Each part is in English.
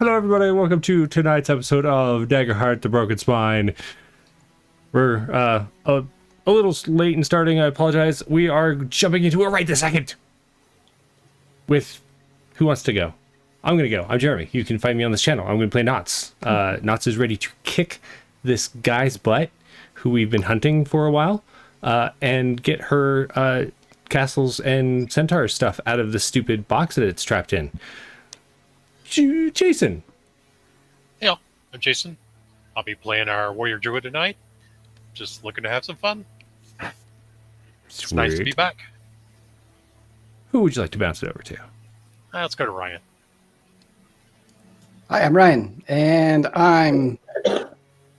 Hello, everybody, and welcome to tonight's episode of Daggerheart, the Broken Spine. We're a little late in starting. I apologize. We are jumping into it right this second with who wants to go? I'm going to go. I'm Jeremy. You can find me on this channel. I'm going to play Knots. Knots is ready to kick this guy's butt, who we've been hunting for a while, and get her castles and centaur stuff out of the stupid box that it's trapped in. Jason. Yeah, I'm Jason. I'll be playing our warrior druid tonight. Just looking to have some fun. It's nice to be back. Who would you like to bounce it over to? Let's go to Ryan. Hi, I'm Ryan, and I'm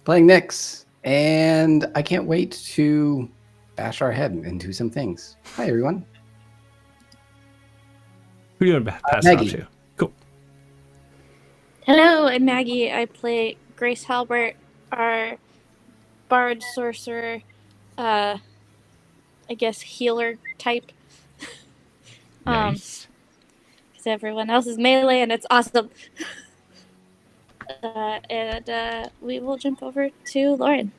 playing Nyx, and I can't wait to bash our head into some things. Hi, everyone. Who are you going to pass it off to? Cool. Hello, I'm Maggie. I play Grace Halbert, our bard sorcerer, I guess healer type. Nice. Because everyone else is melee and it's awesome. And we will jump over to Lauren.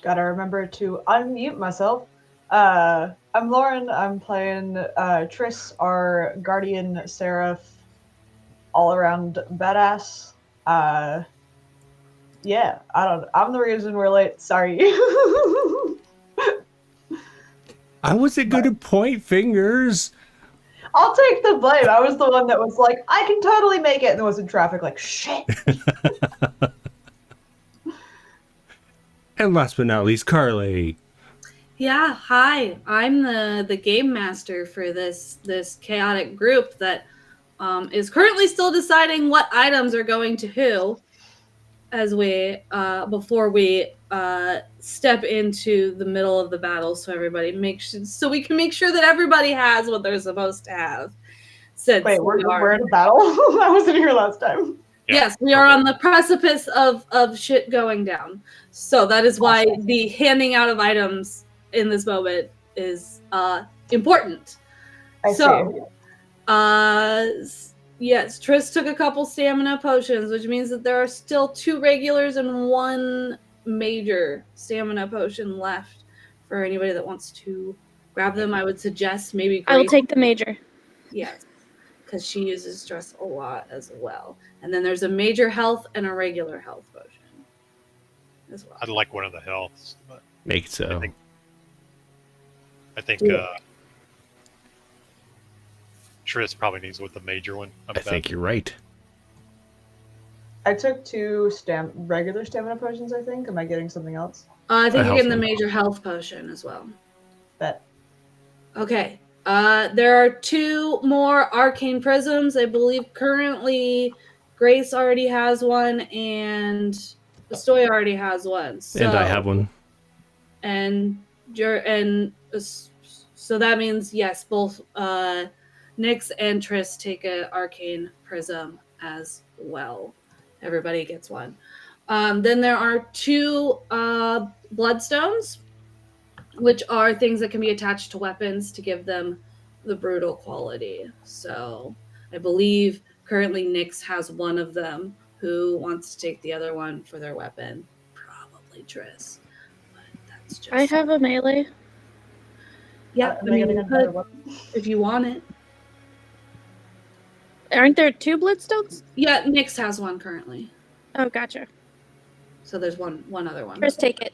Gotta remember to unmute myself. I'm Lauren. I'm playing Triss, our guardian seraph, all around badass. Yeah, I'm the reason we're late. Sorry. I wasn't going to point fingers. I'll take the blame. I was the one that was like, I can totally make it, and then was in traffic like, shit. And last but not least, Carly. Yeah, hi. I'm the game master for this chaotic group that is currently still deciding what items are going to who as we before we step into the middle of the battle, so we can make sure that everybody has what they're supposed to have. Wait, we're in a battle? I wasn't here last time. Yeah. Yes, we are on the precipice of shit going down. So that is why the handing out of items in this moment is important. Yes, Triss took a couple stamina potions, which means that there are still 2 regulars and 1 major stamina potion left for anybody that wants to grab them. I would suggest maybe Grace. I will take the major. Yes, because she uses stress a lot as well. And then there's a major health and a regular health potion as well. I'd like one of the healths, but Make it so. I think Triss probably needs with the major one. I think you're right. I took 2 regular stamina potions, I think. Am I getting something else? I think A you're getting the health major health potion as well. Bet. Okay. There are 2 more arcane prisms. I believe currently Grace already has one and Astoya already has one. So, And I have one. So that means yes, both Nyx and Triss take an arcane prism as well. Everybody gets one. Then there are 2 bloodstones, which are things that can be attached to weapons to give them the brutal quality. So I believe currently Nyx has one of them. Who wants to take the other one for their weapon? Probably Triss. But that's just... I have a melee. Yeah, if you want it. Aren't there 2 bloodstones? Yeah, Nyx has one currently. Oh, gotcha. So there's one other one. First, take it.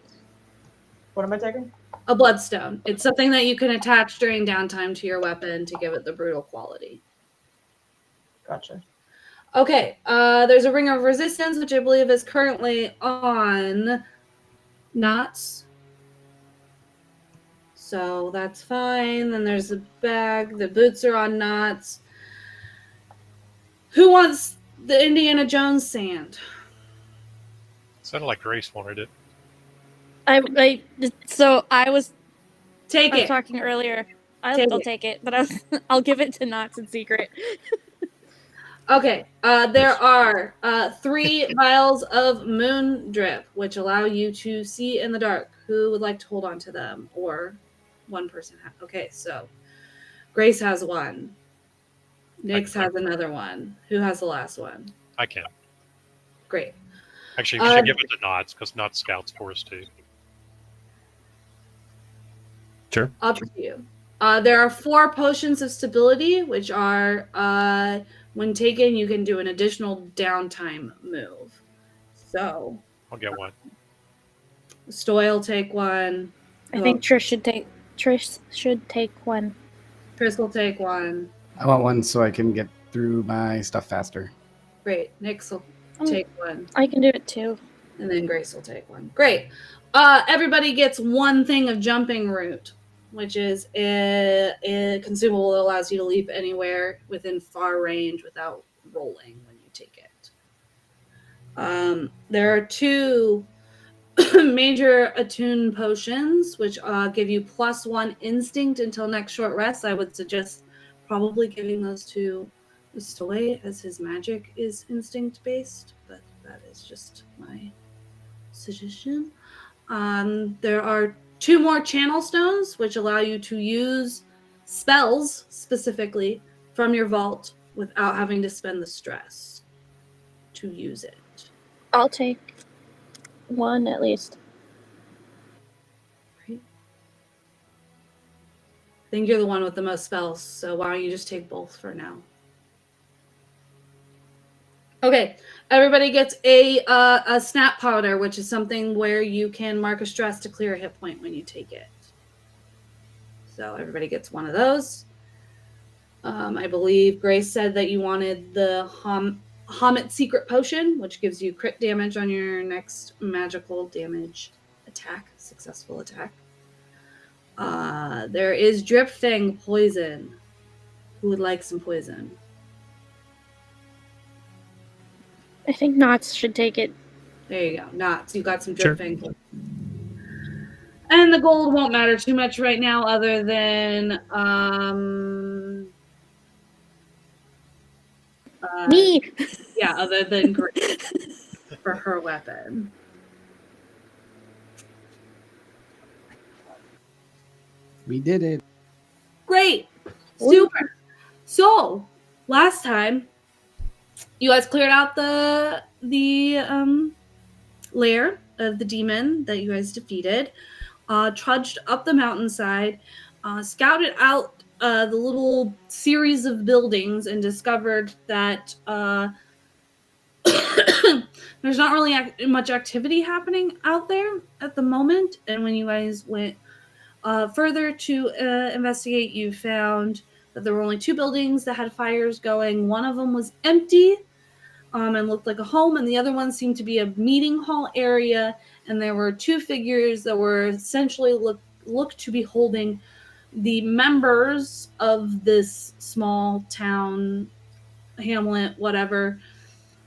What am I taking? A bloodstone. It's something that you can attach during downtime to your weapon to give it the brutal quality. Gotcha. Okay, there's a ring of resistance, which I believe is currently on Knots. So that's fine. Then there's a bag. The boots are on Knots. Who wants the Indiana Jones sand? sounded like Grace wanted it. So I was Take it. talking earlier. I'll take it, but I'll give it to Knox in secret. Okay, there are 3 vials of moon drip, which allow you to see in the dark. Who would like to hold on to them? Or one person. Okay, so Grace has one. Nix has another one. Who has the last one? I can. Great. Actually, we should give it to Knots because Knots scouts for us too. Sure. Up to you. There are 4 potions of stability, which are, when taken, you can do an additional downtime move. So, I'll get one. Stoy will take one. I think Trish should take one. Chris will take one. I want one so I can get through my stuff faster. Great. Nix will take one. I can do it too. And then Grace will take one. Great. Everybody gets one thing of jumping route, which is a consumable that allows you to leap anywhere within far range without rolling when you take it. There are 2 major attune potions, which give you +1 instinct until next short rest. I would suggest probably giving those to Stoy, as his magic is instinct based, but that is just my suggestion. There are 2 more channel stones, which allow you to use spells specifically from your vault without having to spend the stress to use it. I'll take one at least. Right. I think you're the one with the most spells, so why don't you just take both for now? Okay, everybody gets a snap powder, which is something where you can mark a stress to clear a hit point when you take it. So everybody gets one of those. I believe Grace said that you wanted the Hamet Secret Potion, which gives you crit damage on your next magical damage attack, successful attack. There is Drip Fang Poison. Who would like some poison? I think Knots should take it. There you go. Knots. You got some Sure. Drip Fang poison. And the gold won't matter too much right now, other than Me! yeah, other than Grace for her weapon. We did it. Great. Super. So, last time, you guys cleared out the lair of the demon that you guys defeated, trudged up the mountainside, scouted out the little series of buildings, and discovered that there's not really much activity happening out there at the moment. And when you guys went further to investigate, you found that there were only 2 buildings that had fires going. One of them was empty and looked like a home, and the other one seemed to be a meeting hall area, and there were 2 figures that were essentially looked to be holding the members of this small town, hamlet, whatever,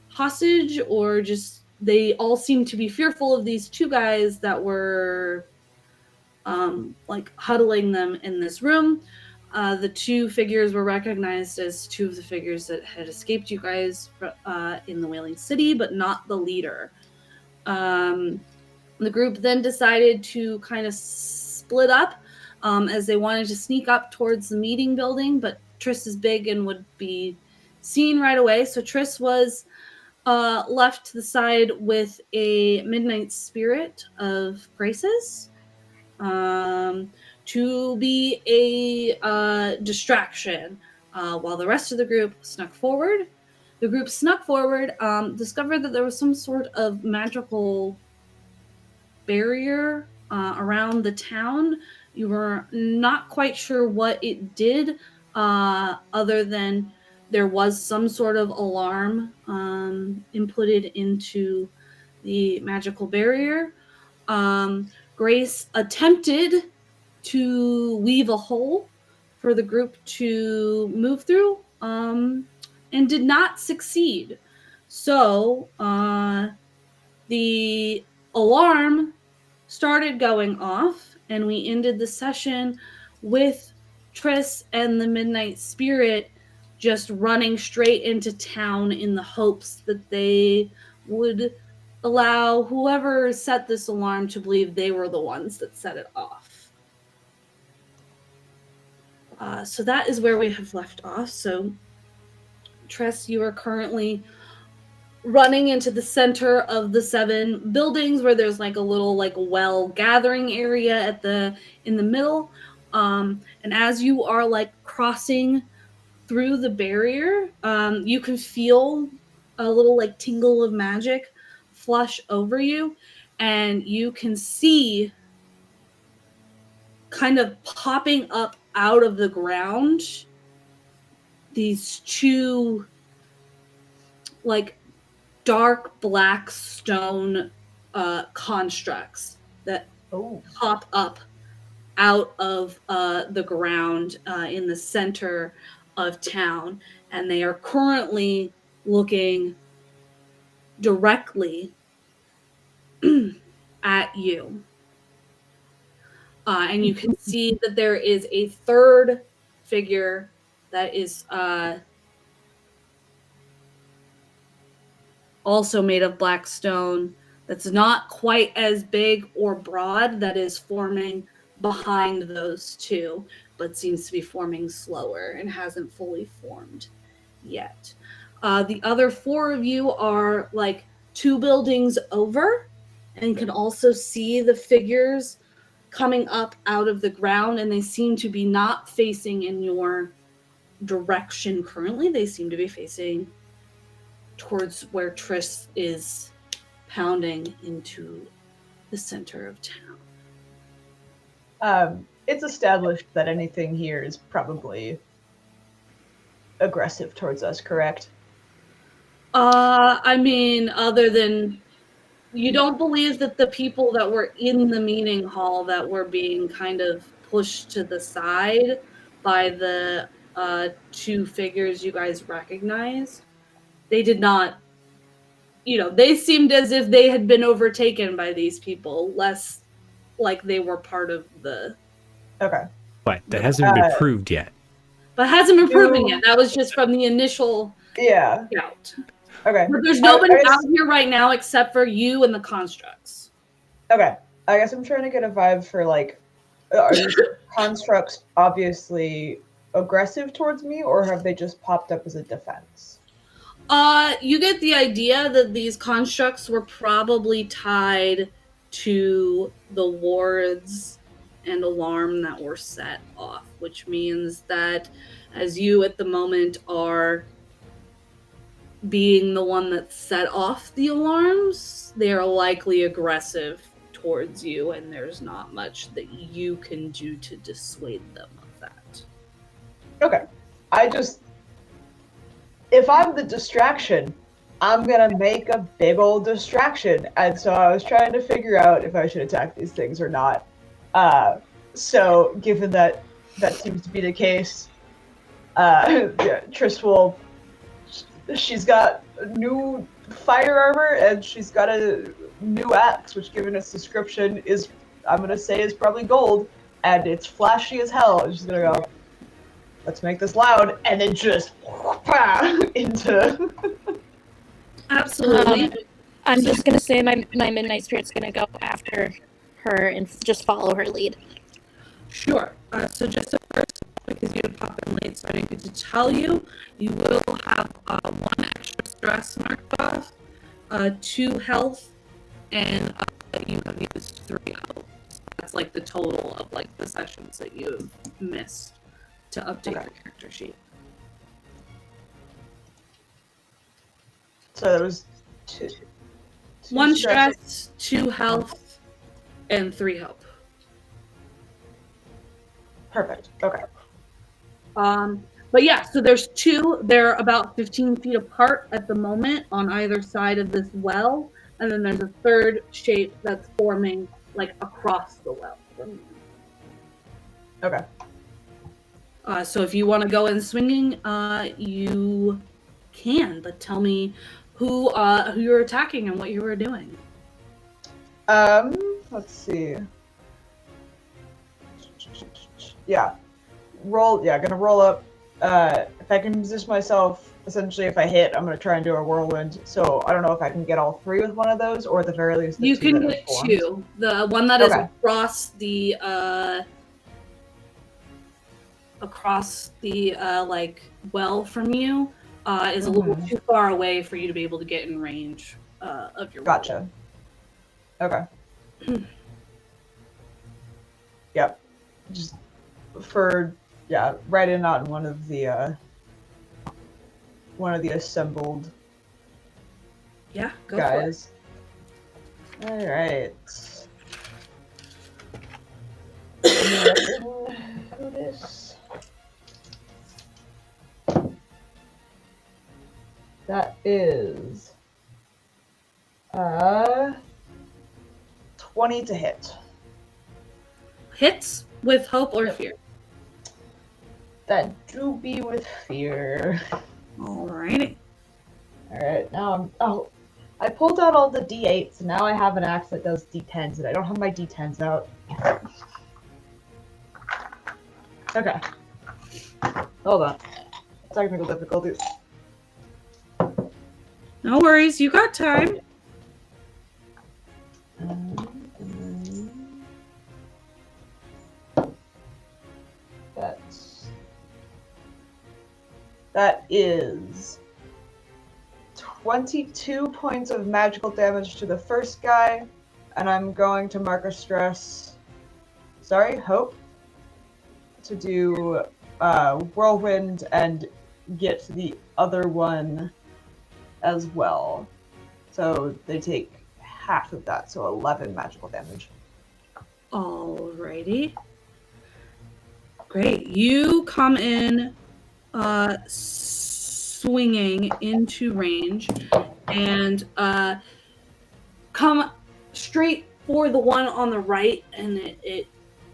hostage, or just they all seemed to be fearful of these 2 guys that were like huddling them in this room. The 2 figures were recognized as 2 of the figures that had escaped you guys in the Wailing City, but not the leader. The group then decided to kind of split up as they wanted to sneak up towards the meeting building, but Triss is big and would be seen right away. So Triss was left to the side with a midnight spirit of Grace's. To be a distraction while the rest of the group snuck forward. The group snuck forward, discovered that there was some sort of magical barrier around the town. You were not quite sure what it did, other than there was some sort of alarm inputted into the magical barrier. Grace attempted to weave a hole for the group to move through, and did not succeed. So the alarm started going off, and we ended the session with Triss and the Midnight Spirit just running straight into town in the hopes that they would allow whoever set this alarm to believe they were the ones that set it off. So that is where we have left off. So Tress, you are currently running into the center of the 7 buildings where there's like a little like well gathering area in the middle. And as you are like crossing through the barrier, you can feel a little like tingle of magic flush over you, and you can see kind of popping up out of the ground these 2 like dark black stone constructs that Oh. pop up out of the ground in the center of town, and they are currently looking directly at you. And you can see that there is a third figure that is also made of black stone, that's not quite as big or broad, that is forming behind those 2, but seems to be forming slower and hasn't fully formed yet. The other 4 of you are like 2 buildings over and can also see the figures coming up out of the ground, and they seem to be not facing in your direction currently. They seem to be facing towards where Triss is pounding into the center of town. It's established that anything here is probably aggressive towards us, correct? I mean, other than you don't believe that the people that were in the meeting hall that were being kind of pushed to the side by the 2 figures you guys recognized, they did not, they seemed as if they had been overtaken by these people, less like they were part of the... Okay. But that hasn't been proved yet. But hasn't been proven yet. That was just from the initial scout. Okay. But there's nobody out here right now except for you and the constructs. Okay. I guess I'm trying to get a vibe for, like, are these constructs obviously aggressive towards me, or have they just popped up as a defense? You get the idea that these constructs were probably tied to the wards and alarm that were set off, which means that as you at the moment are being the one that set off the alarms, they are likely aggressive towards you, and there's not much that you can do to dissuade them of that. Okay. If I'm the distraction, I'm gonna make a big old distraction. And so I was trying to figure out if I should attack these things or not. So given that seems to be the case, Triss will, she's got new fire armor and she's got a new axe, which given its description is, I'm gonna say, is probably gold, and it's flashy as hell. And she's gonna go, let's make this loud, and then just into... Absolutely. I'm just gonna say my Midnight Spirit's gonna go after her and just follow her lead. Sure. So just at first, because you had popped in late, so I didn't get to tell you, you will have 1 extra stress marked off, 2 health, and you have used 3 health. So that's like the total of like the sessions that you have missed to update your character sheet. So there was 2 1 stress, 2 health, and 3 help. Perfect. Okay. But yeah, so there's 2. They're about 15 feet apart at the moment on either side of this well, and then there's a third shape that's forming like across the well. Okay. So if you want to go in swinging, you can. But tell me who you're attacking and what you were doing. Let's see. Yeah. Gonna roll up. If I can position myself, essentially if I hit, I'm gonna try and do a whirlwind. So I don't know if I can get all 3 with one of those, or at the very least the you 2 can that get have formed. 2. The one that is across the like well from you is a little too far away for you to be able to get in range of your weapon. Gotcha. Okay. Yep. Just right in on one of the assembled Yeah, go guys. All right. Notice. That is 20 to hit. for it. Hits with hope or fear. That do be with fear. Alrighty. All right, now I pulled out all the D8s, and now I have an axe that does D10s, and I don't have my D10s out. Okay. Hold on. Technical difficulties. No worries, you got time. That is 22 points of magical damage to the first guy, and I'm going to mark a hope, to do whirlwind and get the other one as well. So they take half of that, so 11 magical damage. Alrighty. Great. You come in swinging into range and come straight for the one on the right, and it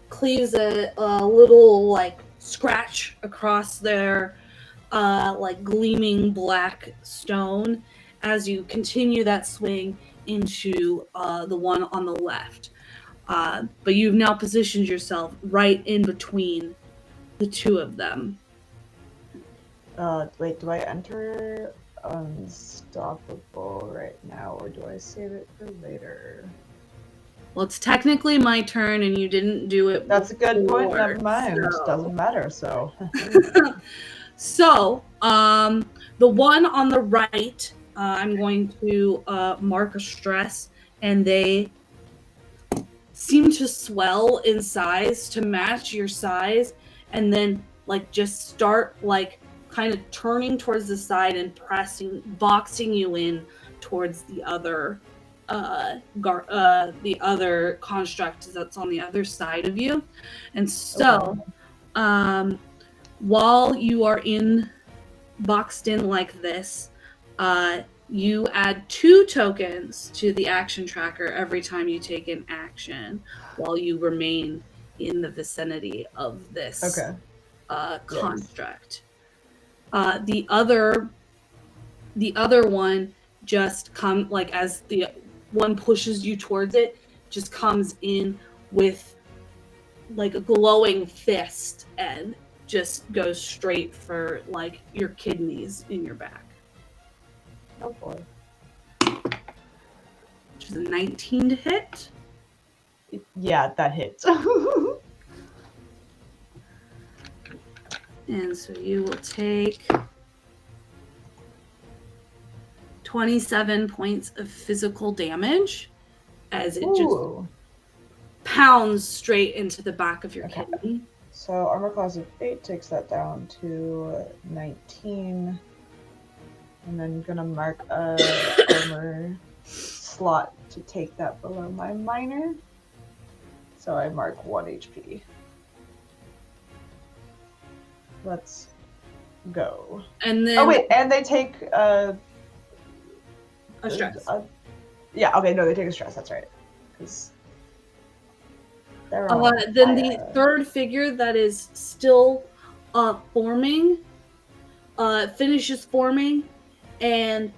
cleaves a little like scratch across their like gleaming black stone as you continue that swing into the one on the left. But you've now positioned yourself right in between the two of them. Wait, do I enter unstoppable right now, or do I save it for later? Well, it's technically my turn, and you didn't do it. That's a good point. before, Never mind. It so- doesn't matter. So. So, the one on the right, I'm going to mark a stress, and they seem to swell in size to match your size, and then like just start like kind of turning towards the side and boxing you in towards the other the other construct that's on the other side of you. And so while you are boxed in like this, you add 2 tokens to the action tracker every time you take an action while you remain in the vicinity of this construct. The other one just as the one pushes you towards it, just comes in with like a glowing fist and just goes straight for like your kidneys in your back. Oh boy. Which is a 19 to hit. Yeah, that hits. And so you will take 27 points of physical damage as it just pounds straight into the back of your kidney. So armor class of 8 takes that down to 19. And then I'm gonna mark a armor slot to take that below my minor. So I mark 1 HP. Let's go. And then and they take a stress. They take a stress. That's right. Because they're then the third figure that is still forming finishes forming and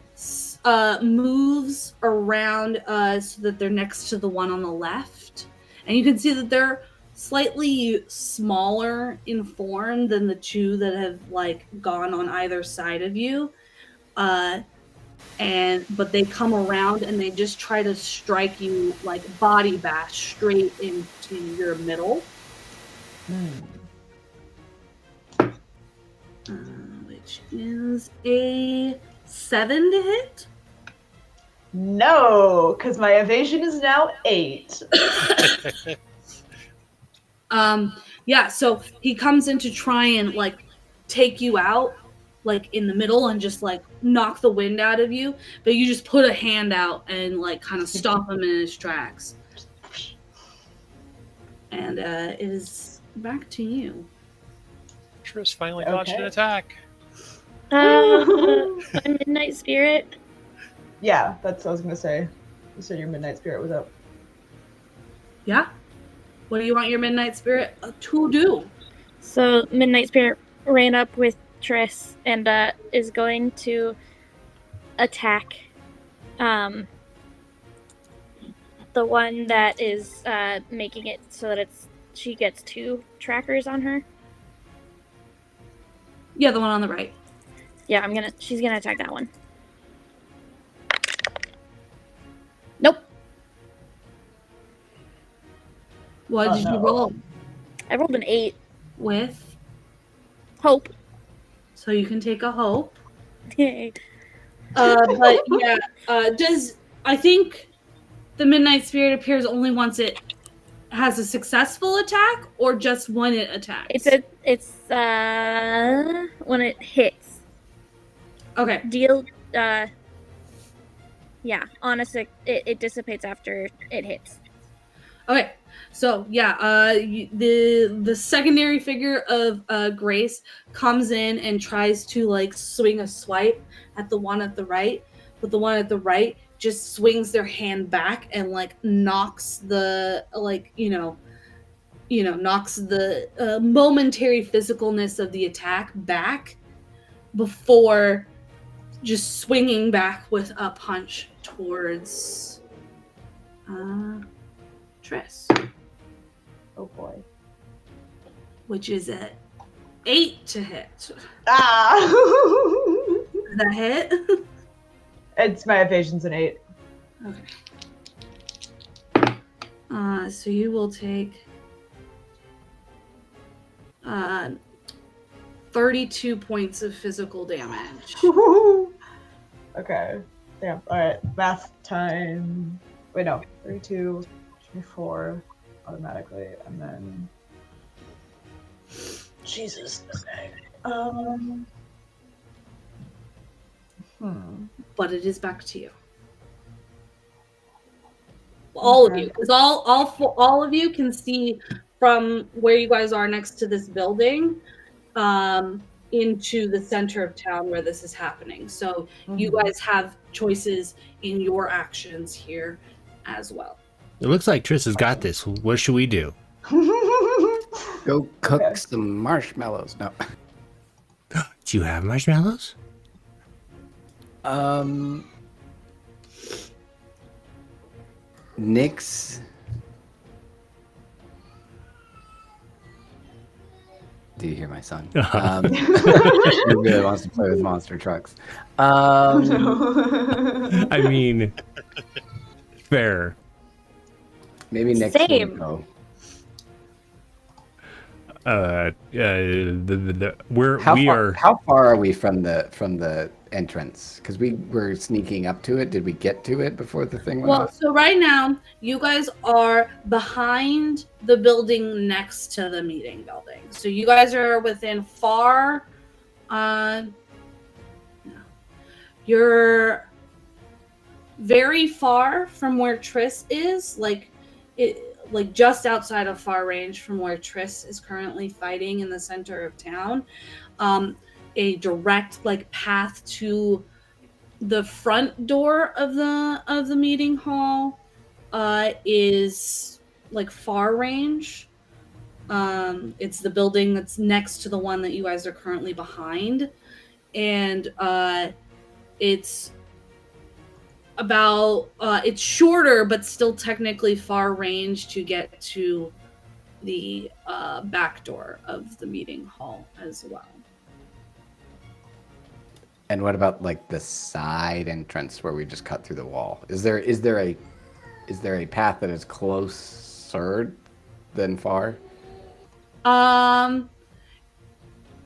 moves around so that they're next to the one on the left, and you can see that they're slightly smaller in form than the 2 that have like gone on either side of you, but they come around and they just try to strike you like body bash straight into your middle. Wait which is a 7 to hit. No, because my evasion is now 8. Yeah, so he comes in to try and like take you out, like in the middle, and just like knock the wind out of you, but you just put a hand out and like kind of stop him in his tracks. And it is back to you. Tris finally dodged an Okay. attack. My midnight spirit. Yeah, that's what I was gonna say. You said your midnight spirit was up. Yeah? What do you want your midnight spirit to do? So midnight spirit ran up with Triss and is going to attack the one that is making it so that she gets 2 trackers on her. Yeah, the one on the right. Yeah, she's gonna attack that one. Nope. What Oh, did you no. roll I rolled an 8. with? Hope. So you can take a hope. Yay. But yeah, I think the midnight spirit appears only once it has a successful attack, or just when it attacks? It's when it hits. Okay. Deal yeah, on a it dissipates after it hits. Okay. So yeah, the secondary figure of Grace comes in and tries to like swing a swipe at the one at the right, but the one at the right just swings their hand back and like knocks the knocks the momentary physicalness of the attack back before just swinging back with a punch towards Triss, Oh boy. which is a 8 to hit. Ah! Does that hit? It's my evasion's an 8. Okay. So you will take 32 points of physical damage. Okay. Damn. Alright. Math time. Wait, no. 32, 24 automatically, and then. Jesus. Okay. But it is back to you. All of you, because all of you can see from where you guys are next to this building, into the center of town where this is happening. So you guys have choices in your actions here as well. It looks like Triss has got this. What should we do? Go cook Okay. some marshmallows. No. Do you have marshmallows? Nyx. Do you hear my son? He really wants to play with monster trucks. I mean, fair. Maybe Nyx Same. will go. How far are we from the entrance? Because we were sneaking up to it. Did we get to it before the thing went Well, off? so right now, you guys are behind the building next to the meeting building. So you guys are within far. You're very far from where Triss is, like just outside of far range from where Triss is currently fighting in the center of town. A direct like path to the front door of the meeting hall is like far range. It's the building that's next to the one that you guys are currently behind, and it's about it's shorter but still technically far range to get to the back door of the meeting hall as well. And what about like the side entrance where we just cut through the wall? Is there a path that is closer than far?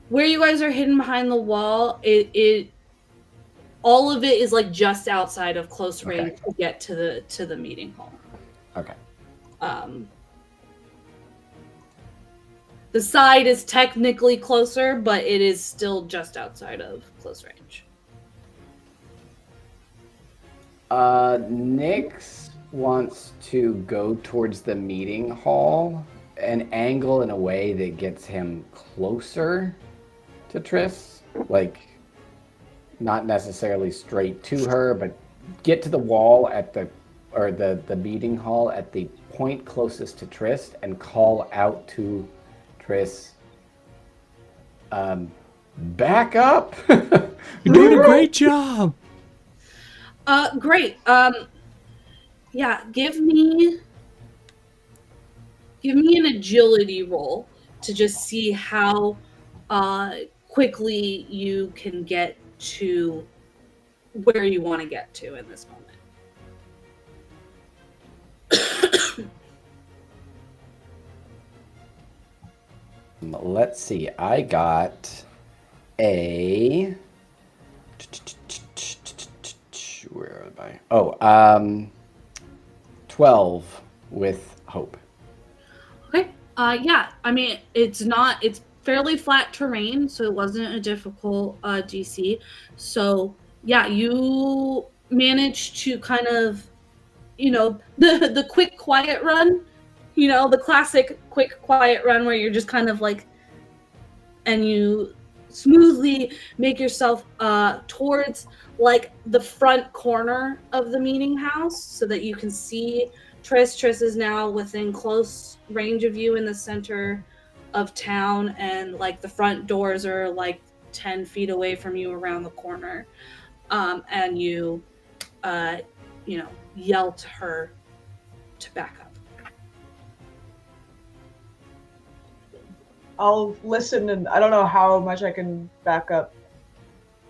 where you guys are hidden behind the wall, it all of it is like just outside of close range to get to the meeting hall. Okay. The side is technically closer, but it is still just outside of close range. Nyx wants to go towards the meeting hall, an angle in a way that gets him closer to Triss, like not necessarily straight to her, but get to the wall at the meeting hall at the point closest to Triss and call out to Triss. Back up. You're doing a great job. Great. Yeah, give me an agility roll to just see how quickly you can get to where you want to get to in this moment. Let's see. I got a. Where am I? Oh, 12 with hope. Okay. Yeah. I mean, it's fairly flat terrain, so it wasn't a difficult DC. So yeah, you managed to kind of, the quick quiet run, the classic quick quiet run where you're just kind of like, and you smoothly make yourself towards like the front corner of the meeting house so that you can see Triss. Triss is now within close range of you in the center of town, and like the front doors are like 10 feet away from you around the corner. And you, yell to her to back up. I'll listen, and I don't know how much I can back up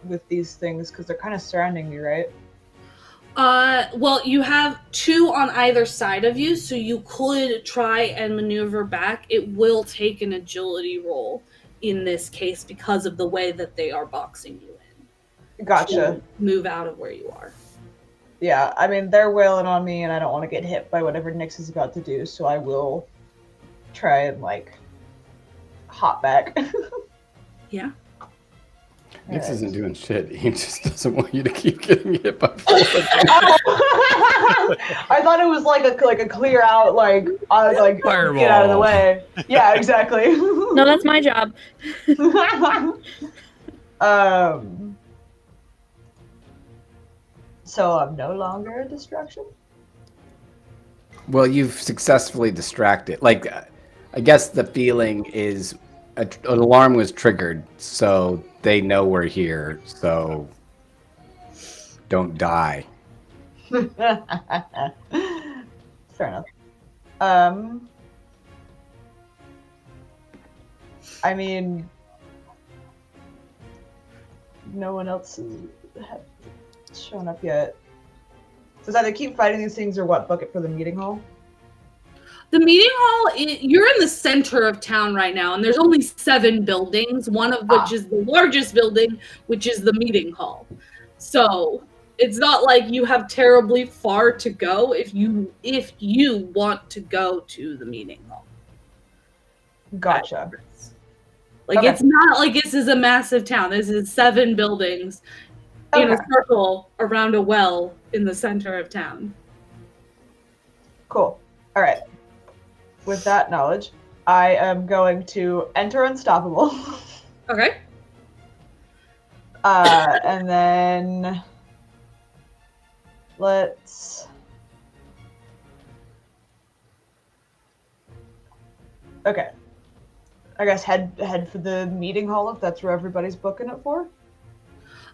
with these things because they're kind of surrounding me, right? Well, you have two on either side of you, so you could try and maneuver back. It will take an agility roll in this case because of the way that they are boxing you in. Gotcha. Move out of where you are. Yeah, I mean, they're wailing on me, and I don't want to get hit by whatever Nyx is about to do, so I will try and, hop back. Yeah. Nyx isn't doing shit. He just doesn't want you to keep getting hit by four. I thought it was like a clear out, Fireball. Get out of the way. Yeah, exactly. No, that's my job. So I'm no longer a distraction? Well, you've successfully distracted. I guess the feeling is an alarm was triggered, so they know we're here, so don't die. Fair enough. I mean, no one else has shown up yet. So it's either keep fighting these things or what? Bucket for the meeting hall? The meeting hall, you're in the center of town right now, and there's only 7 buildings, one of which is the largest building, which is the meeting hall. So it's not like you have terribly far to go if you want to go to the meeting hall. Gotcha. Okay. It's not like this is a massive town. This is 7 buildings in a circle around a well in the center of town. Cool. All right. With that knowledge, I am going to enter Unstoppable. Okay. And then let's... Okay. I guess head for the meeting hall if that's where everybody's booking it for.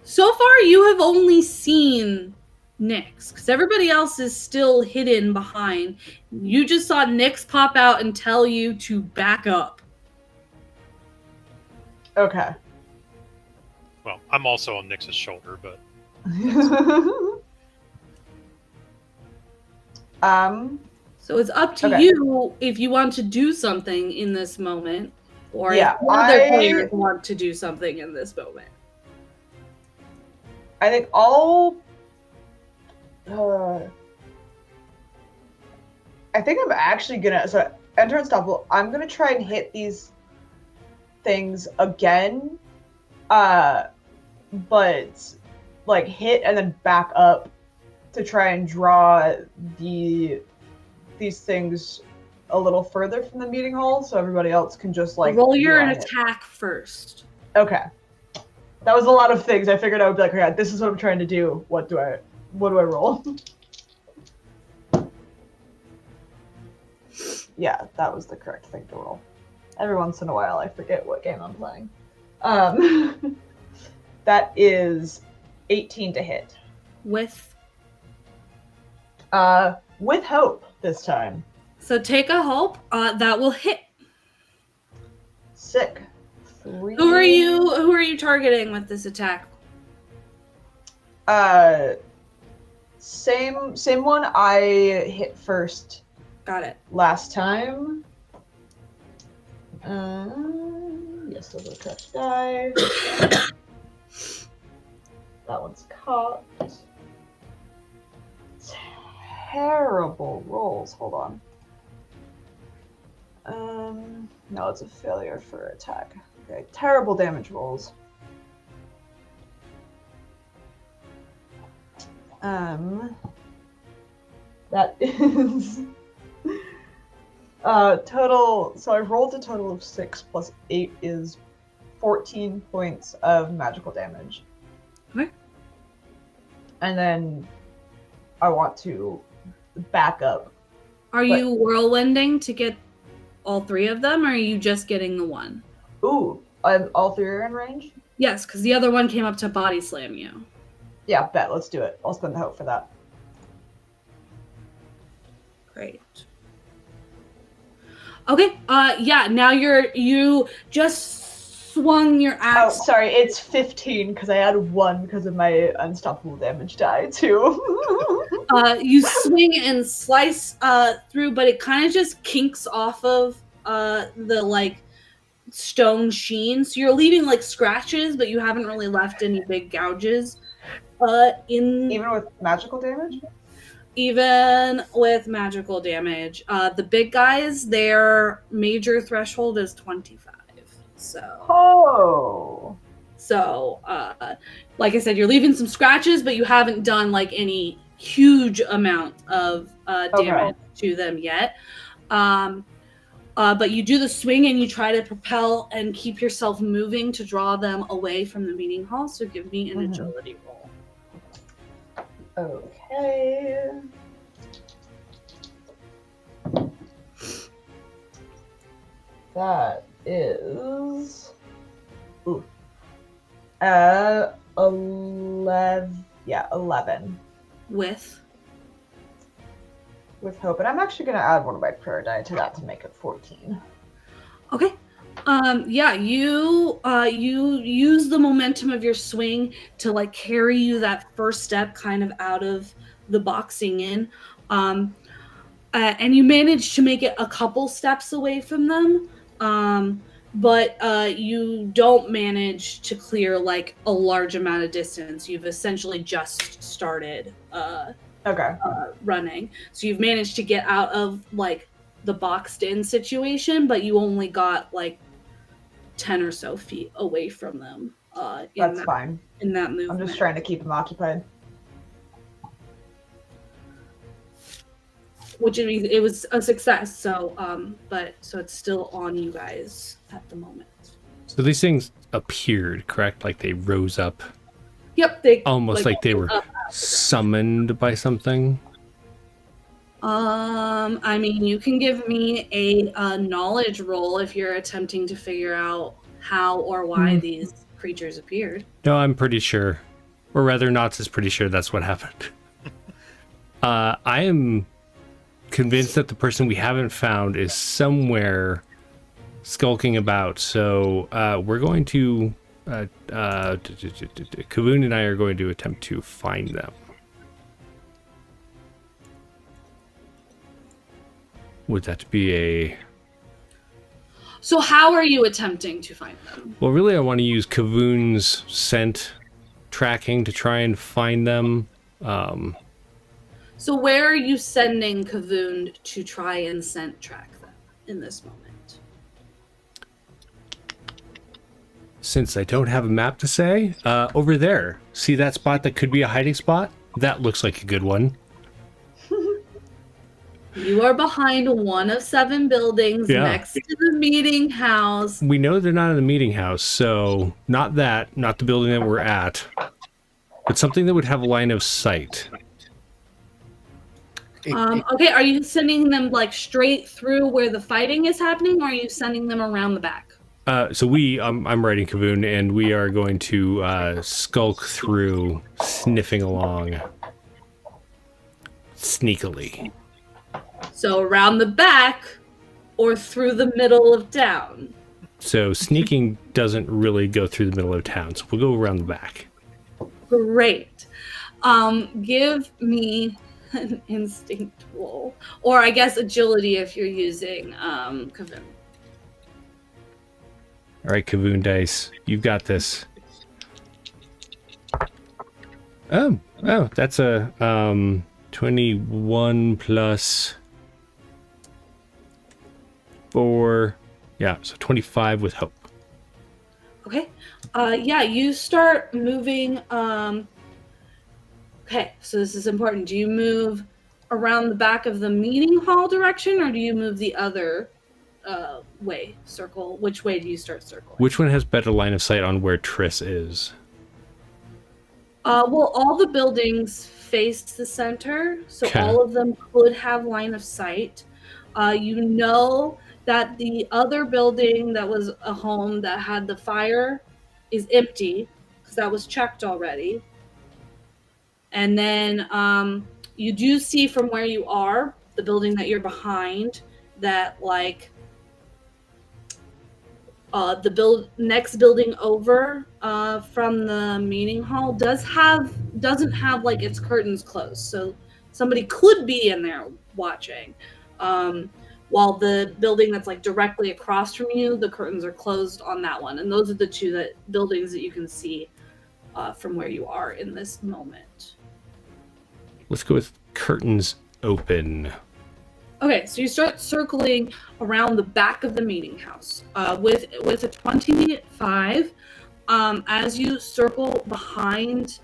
So far, you have only seen Nyx, because everybody else is still hidden behind. You just saw Nyx pop out and tell you to back up. Okay. Well, I'm also on Nyx's shoulder, but So it's up to you if you want to do something in this moment. Or Yeah, if other players want to do something in this moment. I think I'll. I think I'm actually gonna. So, enter unstoppable. I'm gonna try and hit these things again, but like hit and then back up to try and draw these things a little further from the meeting hall, so everybody else can just like roll your line it. attack first. Okay, that was a lot of things. I figured I would be like, okay, this is what I'm trying to do. What do I roll? Yeah, that was the correct thing to roll. Every once in a while, I forget what game I'm playing. That is 18 to hit. With hope this time. So take a hope. That will hit. Sick. Who are you targeting with this attack? Same one I hit first. Got it. Last time. Yes, those are correct die. That one's caught. Terrible rolls. Hold on. No, it's a failure for attack. Okay, terrible damage rolls. That is total. So I rolled a total of 6 plus 8 is 14 points of magical damage. Okay. And then I want to back up. Are you whirlwinding to get all 3 of them, or are you just getting the one? Ooh, all 3 are in range? Yes, because the other one came up to body slam you. Yeah, bet. Let's do it. I'll spend the hope for that. Great. Okay. Yeah. Now you just swung your axe. Oh, sorry. It's 15 because I had 1 because of my unstoppable damage die too. You swing and slice through, but it kind of just kinks off of the like stone sheen. So you're leaving like scratches, but you haven't really left any big gouges. Even with magical damage? Even with magical damage. The big guys, their major threshold is 25. So like I said, you're leaving some scratches, but you haven't done like any huge amount of damage to them yet. But you do the swing and you try to propel and keep yourself moving to draw them away from the meeting hall. So give me an agility roll. Okay. That is 11. Yeah, 11. With hope, and I'm actually going to add one of my prayer die to that to make it 14. Okay. Yeah, you use the momentum of your swing to like carry you that first step kind of out of the boxing in. And you manage to make it a couple steps away from them. But you don't manage to clear like a large amount of distance. You've essentially just started running. So you've managed to get out of like the boxed in situation, but you only got like 10 or so feet away from them. That's fine. In that movement. I'm just trying to keep them occupied. Which it was a success, so it's still on you guys at the moment. So these things appeared, correct? Like they rose up. Yep, they almost like they were summoned by something. I mean, you can give me a knowledge roll if you're attempting to figure out how or why these creatures appeared. No, I'm pretty sure, or rather, Knots is pretty sure that's what happened. I am convinced that the person we haven't found is somewhere skulking about. So we're going to, Kavun and I are going to attempt to find them. Would that be a... So how are you attempting to find them? Well, really, I want to use Kavoon's scent tracking to try and find them. So where are you sending Kavoon to try and scent track them in this moment? Since I don't have a map to say, over there. See that spot that could be a hiding spot? That looks like a good one. You are behind one of 7 buildings next to the meeting house. We know they're not in the meeting house, so not the building that we're at, but something that would have a line of sight. Okay, are you sending them like straight through where the fighting is happening, or are you sending them around the back? So I'm riding Kavoon, and we are going to skulk through, sniffing along, sneakily. So around the back, or through the middle of town? So sneaking doesn't really go through the middle of town, so we'll go around the back. Great. Give me an instinct roll, or I guess agility if you're using Kavoon. All right, Kavoon dice, you've got this. Oh, that's a 21 plus 4. Yeah, so 25 with hope. Okay. Yeah, you start moving. Okay, so this is important. Do you move around the back of the meeting hall direction, or do you move the other way? Circle. Which way do you start circling? Which one has better line of sight on where Triss is? Well, all the buildings face the center, so Okay. all of them could have line of sight. You know that the other building that was a home that had the fire is empty, because that was checked already. And then you do see from where you are, the building that you're behind, that like the next building over from the meeting hall doesn't have like its curtains closed, so somebody could be in there watching. While the building that's like directly across from you, the curtains are closed on that one, and those are the two buildings that you can see from where you are in this moment. Let's go with curtains open. Okay, so you start circling around the back of the meeting house with a 25. As you circle behind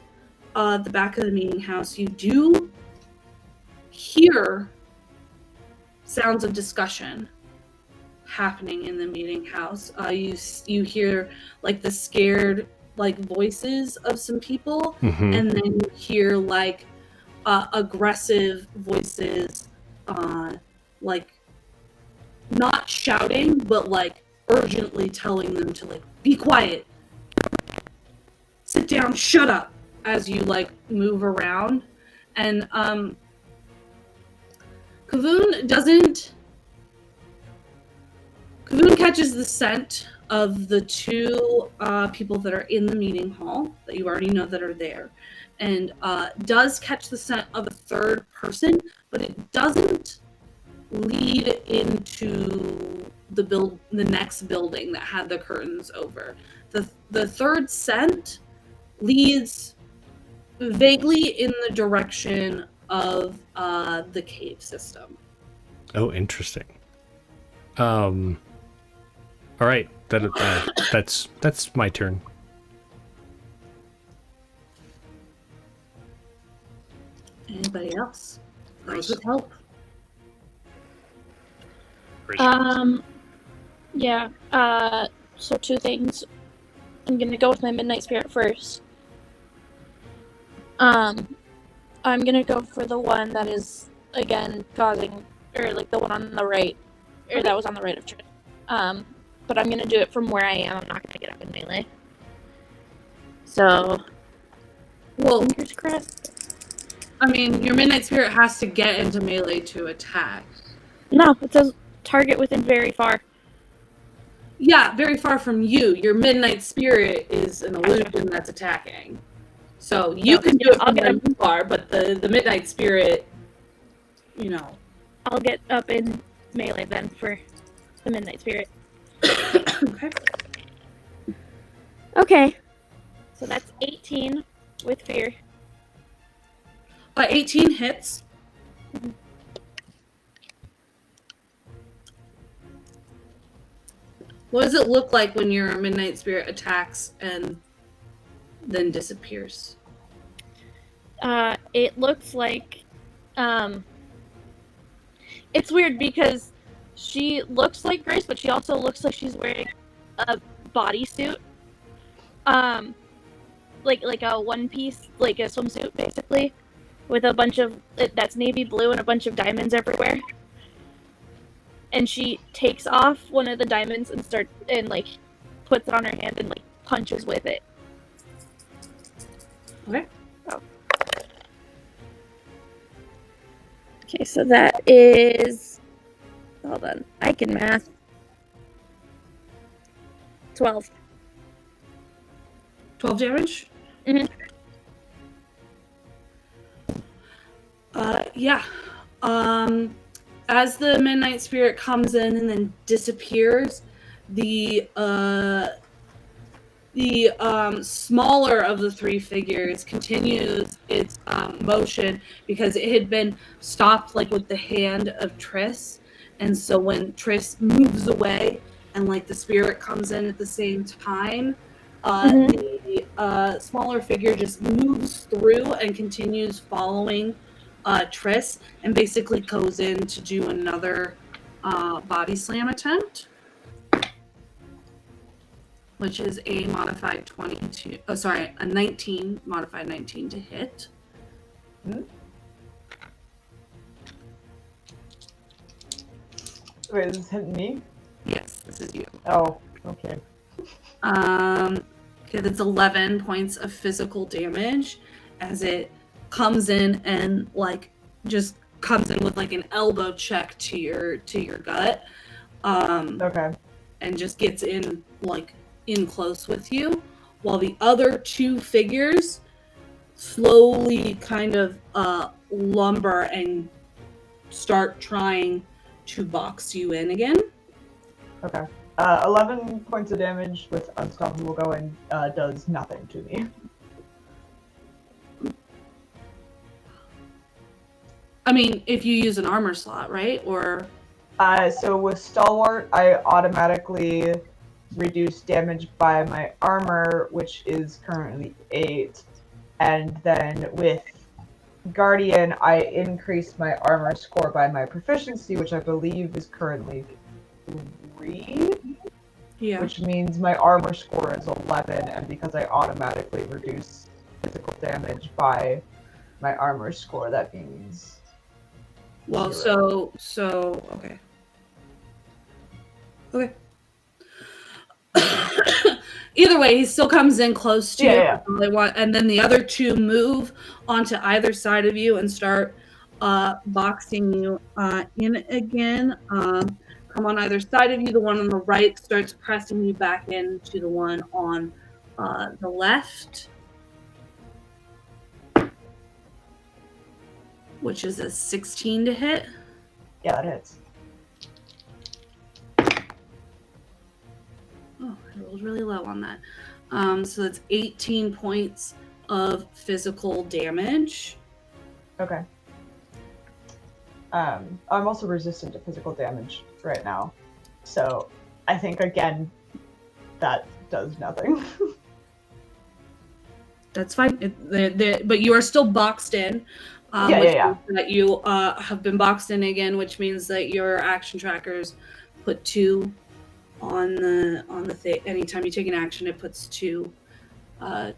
the back of the meeting house, you do hear sounds of discussion happening in the meeting house. You hear like the scared like voices of some people, Mm-hmm. and then you hear like aggressive voices, like not shouting, but like urgently telling them to like be quiet, sit down, shut up, as you like move around. And Kavoon catches the scent of the 2 people that are in the meeting hall that you already know that are there, and does catch the scent of a 3rd person, but it doesn't lead into the next building that had the curtains over. The 3rd scent leads vaguely in the direction of the cave system. Oh, interesting. All right, that's my turn. Anybody else? Those with help. Yeah. So 2 things. I'm gonna go with my Midnight Spirit first. I'm gonna go for the one that is again causing, or like the one on the right, or that was on the right of Trish. But I'm gonna do it from where I am. I'm not gonna get up in melee. So, Well, fingers crossed. I mean, your Midnight Spirit has to get into melee to attack. No, it says target within very far. Yeah, very far from you. Your Midnight Spirit is an illusion that's attacking. So you can do it I'll from get where him. you are, but the Midnight Spirit, you know. I'll get up in melee then for the Midnight Spirit. Okay. Okay. So that's 18 with fear. 18 hits. What does it look like when your midnight spirit attacks and then disappears? It looks like, it's weird because she looks like Grace, but she also looks like she's wearing a bodysuit. Like a one piece, like a swimsuit, basically, with a bunch of that's navy blue and a bunch of diamonds everywhere. And she takes off one of the diamonds and puts it on her hand and like punches with it. Okay. Oh. Okay, so that is, hold on, I can math. 12. 12 damage? Mhm. Yeah. As the midnight spirit comes in and then disappears, the smaller of the three figures continues its motion because it had been stopped like with the hand of Triss, and so when Triss moves away and like the spirit comes in at the same time, the smaller figure just moves through and continues following Triss and basically goes in to do another body slam attempt, which is a modified 22. Oh, sorry, a 19, modified 19 to hit. Hmm? Wait, is this hitting me? Yes, this is you. Oh, okay. Okay, that's 11 points of physical damage as it comes in and like just comes in with like an elbow check to your gut. Okay. And just gets in like in close with you, while the other two figures slowly kind of lumber and start trying to box you in again. Okay. 11 points of damage with Unstoppable going does nothing to me. I mean, if you use an armor slot, right? Or So with Stalwart, I automatically reduce damage by my armor, which is currently 8. And then with Guardian, I increase my armor score by my proficiency, which I believe is currently 3. yeah. Which means my armor score is 11, and because I automatically reduce physical damage by my armor score, that means... Well, 0. so okay. Okay. Either way, he still comes in close to you. Yeah. And then the other two move onto either side of you and start boxing you in again. Come on either side of you. The one on the right starts pressing you back into the one on the left, which is a 16 to hit. Yeah, that hits. Oh, I rolled really low on that. So that's 18 points of physical damage. Okay. I'm also resistant to physical damage right now. So I think, again, that does nothing. That's fine. But you are still boxed in. Yeah. Means that you have been boxed in again, which means that your action trackers put 2 on the thing. Anytime you take an action, it puts 2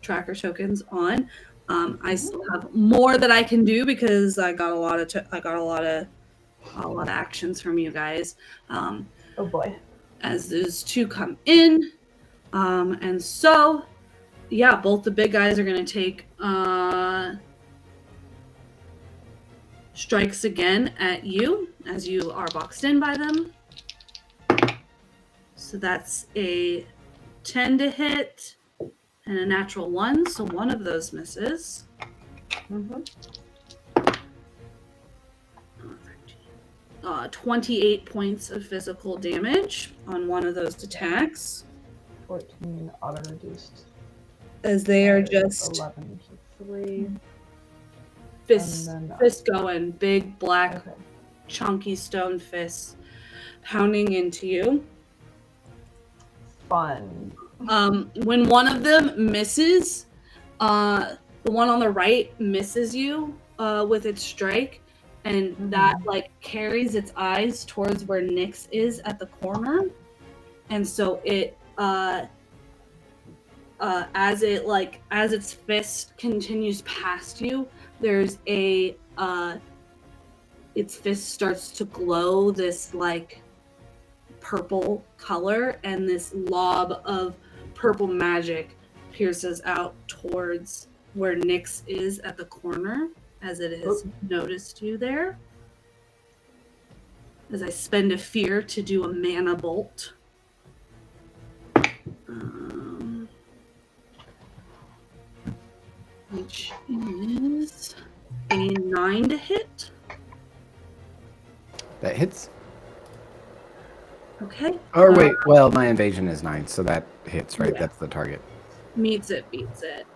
tracker tokens on. I still have more that I can do because I got a lot of actions from you guys. Oh boy. As those 2 come in, and so yeah, both the big guys are going to take strikes again at you as you are boxed in by them. So that's a 10 to hit and a natural 1, so one of those misses. Mm-hmm. 28 points of physical damage on one of those attacks. 14 auto reduced. As they are just 11 to 3. fists, and then, fists going, big black Okay. chunky stone fists pounding into you. Fun. When one of them misses, the one on the right misses you with its strike, and that like carries its eyes towards where Nyx is at the corner, and so it as its fist continues past you, there's a its fist starts to glow this like purple color, and this lob of purple magic pierces out towards where Nyx is at the corner, as it has noticed you there. As I spend a fear to do a mana bolt. Which is a 9 to hit. That hits. Okay. Or wait, well, my invasion is 9, so that hits, right? Yeah. That's the target. Meets it, beats it.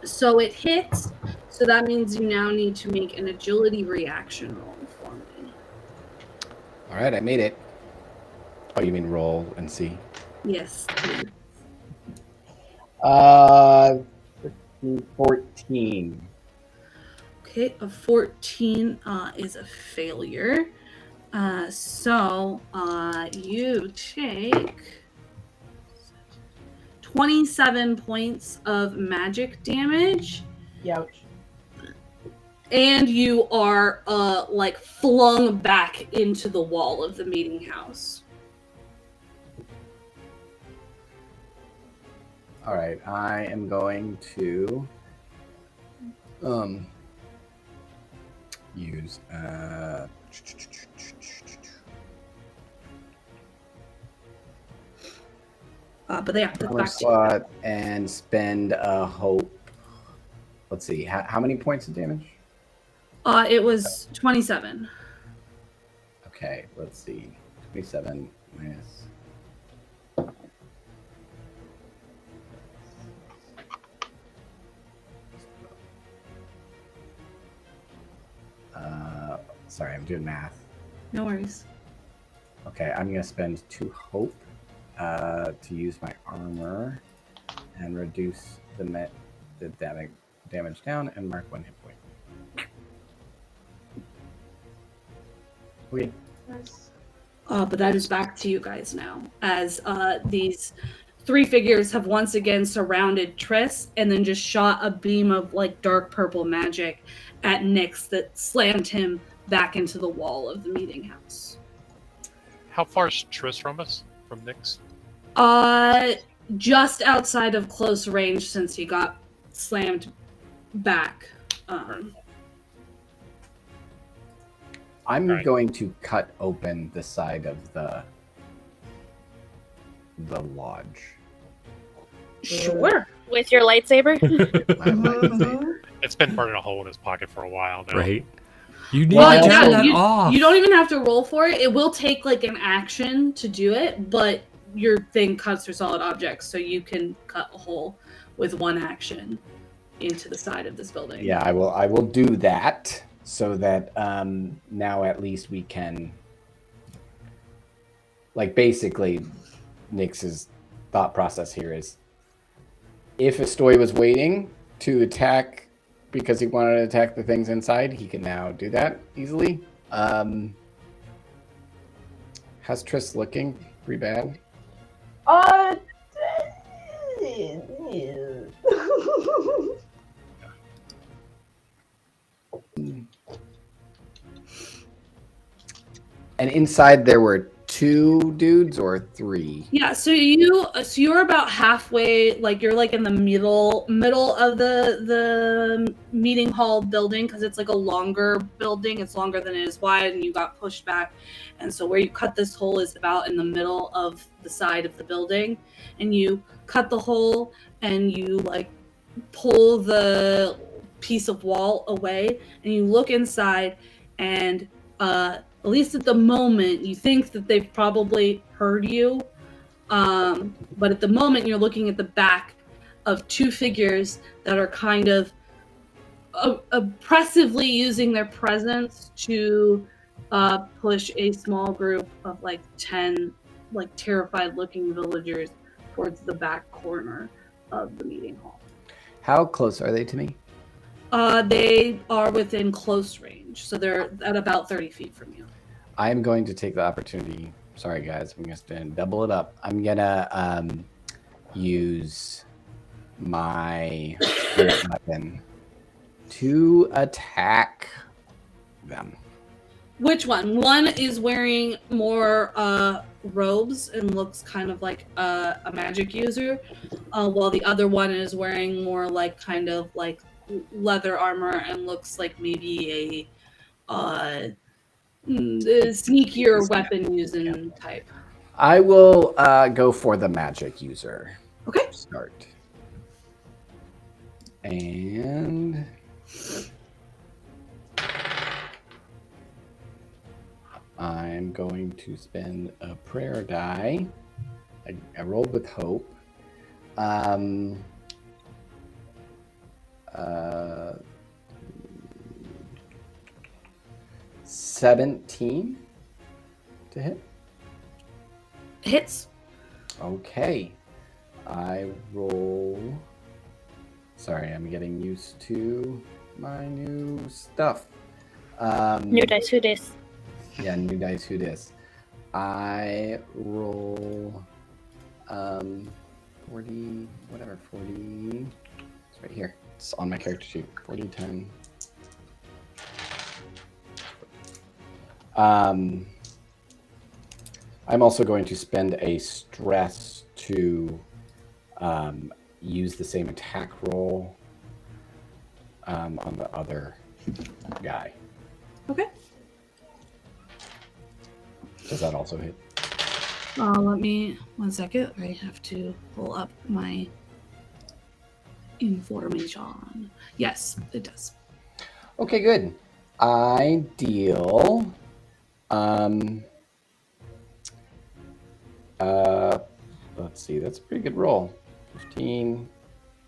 So it hits, so that means you now need to make an agility reaction roll for me. All right, I made it. Oh, you mean roll and see? Yes, please. 14. Okay, a 14 is a failure. So you take 27 points of magic damage, Youch. and you are like flung back into the wall of the meeting house. All right, I am going to use But yeah, that's armor back to slot and spend a hope. Let's see, how many points of damage? you. It was 27. Okay, let's see, 27 minus. Sorry, I'm doing math. No worries. Okay, I'm gonna spend 2 hope to use my armor and reduce the damage down and mark 1 hit point. Okay. Nice. But that is back to you guys now, as these 3 figures have once again surrounded Triss and then just shot a beam of like dark purple magic at Nyx that slammed him back into the wall of the meeting house. How far is Triss from us? From Nyx? Just outside of close range since he got slammed back. I'm Right. going to cut open the side of the lodge. Sure. With your lightsaber? My lightsaber. It's been burning a hole in his pocket for a while now. Right. You need Well, to yeah, turn that off. you don't even have to roll for it. It will take like an action to do it, but your thing cuts through solid objects, so you can cut a hole with one action into the side of this building. Yeah, I will do that so that now at least we can, like, basically Nyx's thought process here is, if Astoy was waiting to attack because he wanted to attack the things inside, he can now do that easily. How's Triss looking? Pretty bad. And inside there were 2 dudes or 3? Yeah, so you're about halfway, like you're like in the middle of the meeting hall building, because it's like a longer building. It's longer than it is wide, and you got pushed back. And so where you cut this hole is about in the middle of the side of the building, and you cut the hole and you like pull the piece of wall away, and you look inside, and at least at the moment, you think that they've probably heard you. But at the moment, you're looking at the back of two figures that are kind of oppressively using their presence to push a small group of like 10 like terrified looking villagers towards the back corner of the meeting hall. How close are they to me? They are within close range, so they're at about 30 feet from you. I'm going to take the opportunity. Sorry, guys. I'm going to double it up. I'm going to use my spirit weapon to attack them. Which one? One is wearing more robes and looks kind of like a magic user, while the other one is wearing more like kind of like leather armor and looks like maybe a sneakier weapon using type. I will go for the magic user. Okay. Start. And I'm going to spend a prayer die. I rolled with hope. 17 to hit. Hits. Okay. I roll. Sorry, I'm getting used to my new stuff. New dice, who dis? Yeah, new dice, who dis? I roll 40, whatever, 40. It's right here. It's on my character sheet. 40, 10. I'm also going to spend a stress to use the same attack roll on the other guy. Okay. Does that also hit? Let me 1 second. I have to pull up my information. Yes, it does. Okay, good. I deal let's see, that's a pretty good roll. 15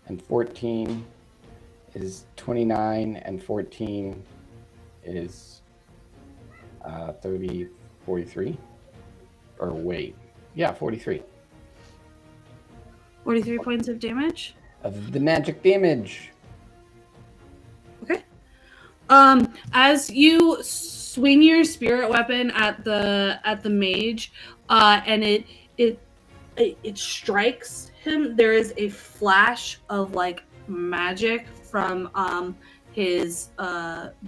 and 14 is 29 and 14 is 30, 43. Or wait. Yeah, 43. 43 points of damage. Of the magic damage. Okay. As you swing your spirit weapon at the mage, and it strikes him, there is a flash of like magic from his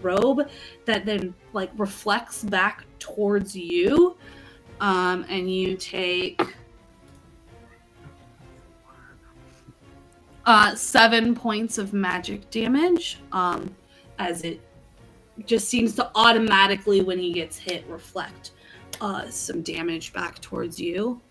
robe that then like reflects back towards you, and you take 7 points of magic damage, as it just seems to automatically, when he gets hit, reflect some damage back towards you.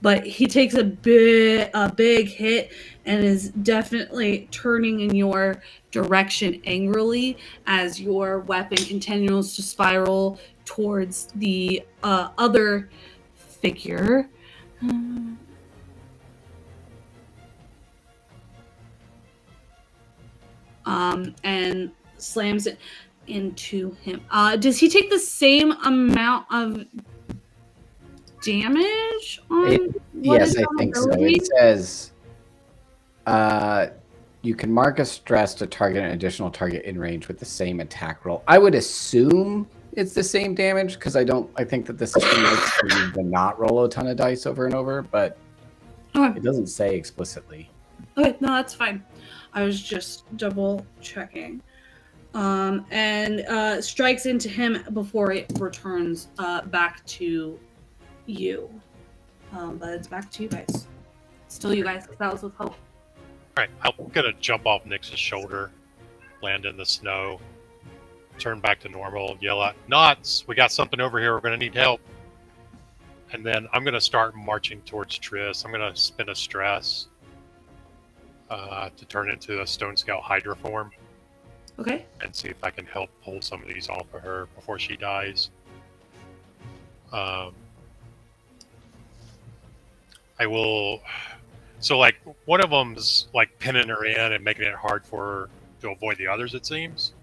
But he takes a big hit and is definitely turning in your direction angrily as your weapon continues to spiral towards the other figure. And slams it into him. Does he take the same amount of damage on Yes, I think so. ability? It says you can mark a stress to target an additional target in range with the same attack roll. I would assume it's the same damage because I think that the system likes for you to not roll a ton of dice over and over, but Okay. it doesn't say explicitly. Okay, no, that's fine. I was just double checking. And strikes into him before it returns back to you. But it's back to you guys. Still you guys, because that was with hope. All right, I'm gonna jump off Nyx's shoulder, land in the snow, turn back to normal, yell out, "Knots! We got something over here. We're gonna need help." And then I'm gonna start marching towards Triss. I'm gonna spin a stress to turn into a Stone Scout Hydra form. Okay. and see if I can help pull some of these off of her before she dies. I will. So, like, one of them's like pinning her in and making it hard for her to avoid the others, it seems.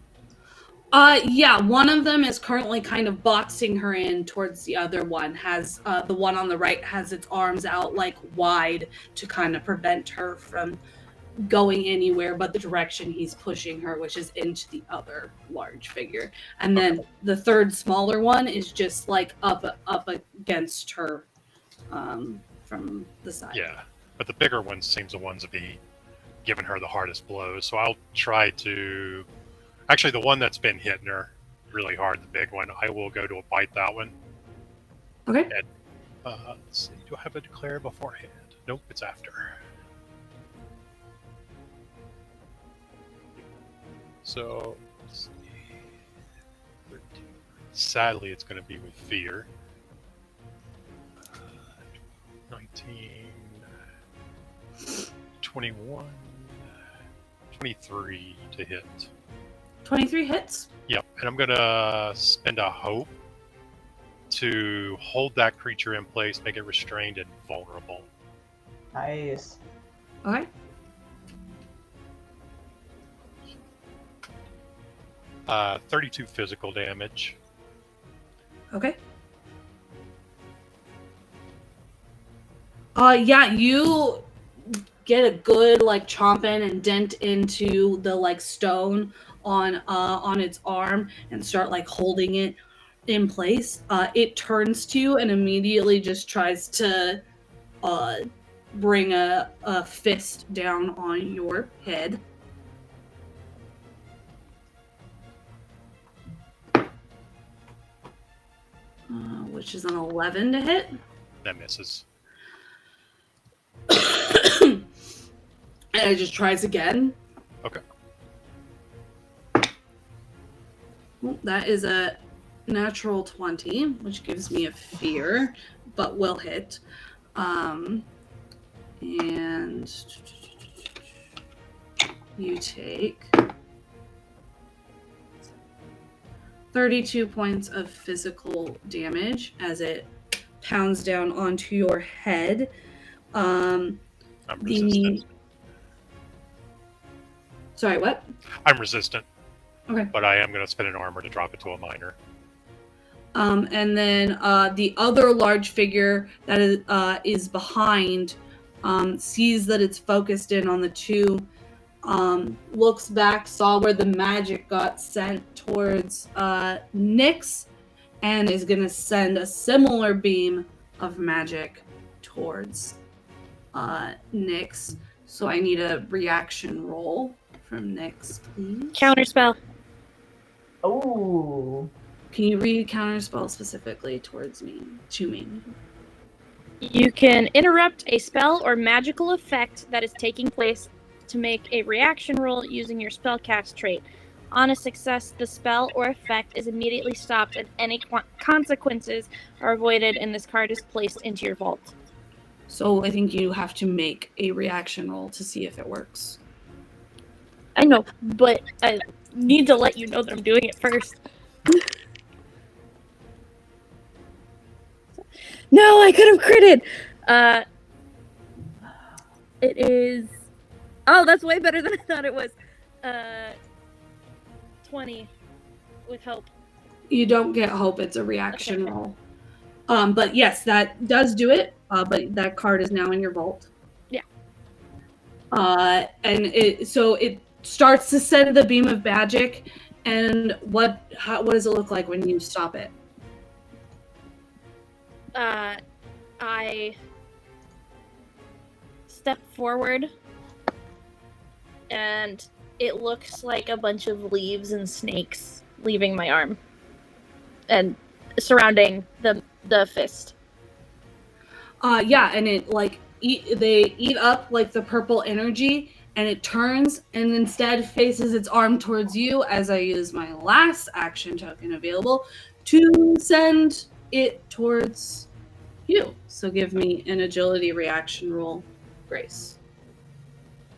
Yeah, one of them is currently kind of boxing her in towards the other one. Has the one on the right has its arms out like wide to kind of prevent her from going anywhere but the direction he's pushing her, which is into the other large figure. And then the third smaller one is just like up against her from the side. Yeah, but the bigger one seems the ones to be giving her the hardest blows. So I'll try to. Actually, the one that's been hitting her really hard, the big one, I will go to bite that one. Okay. And, let's see, do I have a declare beforehand? Nope, it's after. So, let's see. 13. Sadly, it's going to be with fear. 19, 21, 23 to hit. 23 hits. Yep, and I'm going to spend a hope to hold that creature in place, make it restrained and vulnerable. Nice. Okay. 32 physical damage. Okay. Yeah, you get a good like chomping and dent into the like stone on its arm and start like holding it in place. It turns to you and immediately just tries to bring a fist down on your head. Which is an 11 to hit. That misses. And it just tries again. Okay. Well, that is a natural 20, which gives me a fear, but will hit. And you take 32 points of physical damage as it pounds down onto your head. I'm resistant. Sorry, what? I'm resistant. Okay. But I am going to spend an armor to drop it to a minor. And then the other large figure that is behind sees that it's focused in on the two, looks back, saw where the magic got sent towards Nyx, and is going to send a similar beam of magic towards Nyx. So I need a reaction roll from Nyx, please. Counterspell. Oh. Can you read counterspell specifically towards me, to me? You can interrupt a spell or magical effect that is taking place to make a reaction roll using your spellcast trait. On a success, the spell or effect is immediately stopped and any consequences are avoided, and this card is placed into your vault. So I think you have to make a reaction roll to see if it works. I know, but I need to let you know that I'm doing it first. No, I could have critted! It is... Oh, that's way better than I thought it was. 20 with hope. You don't get hope, it's a reaction roll. But yes, that does do it. But that card is now in your vault. Yeah. And it starts to send the beam of magic. And what does it look like when you stop it? I step forward, and it looks like a bunch of leaves and snakes leaving my arm and surrounding the fist. Yeah, and it like they eat up like the purple energy, and it turns and instead faces its arm towards you as I use my last action token available to send it towards you. So give me an agility reaction roll, Grace.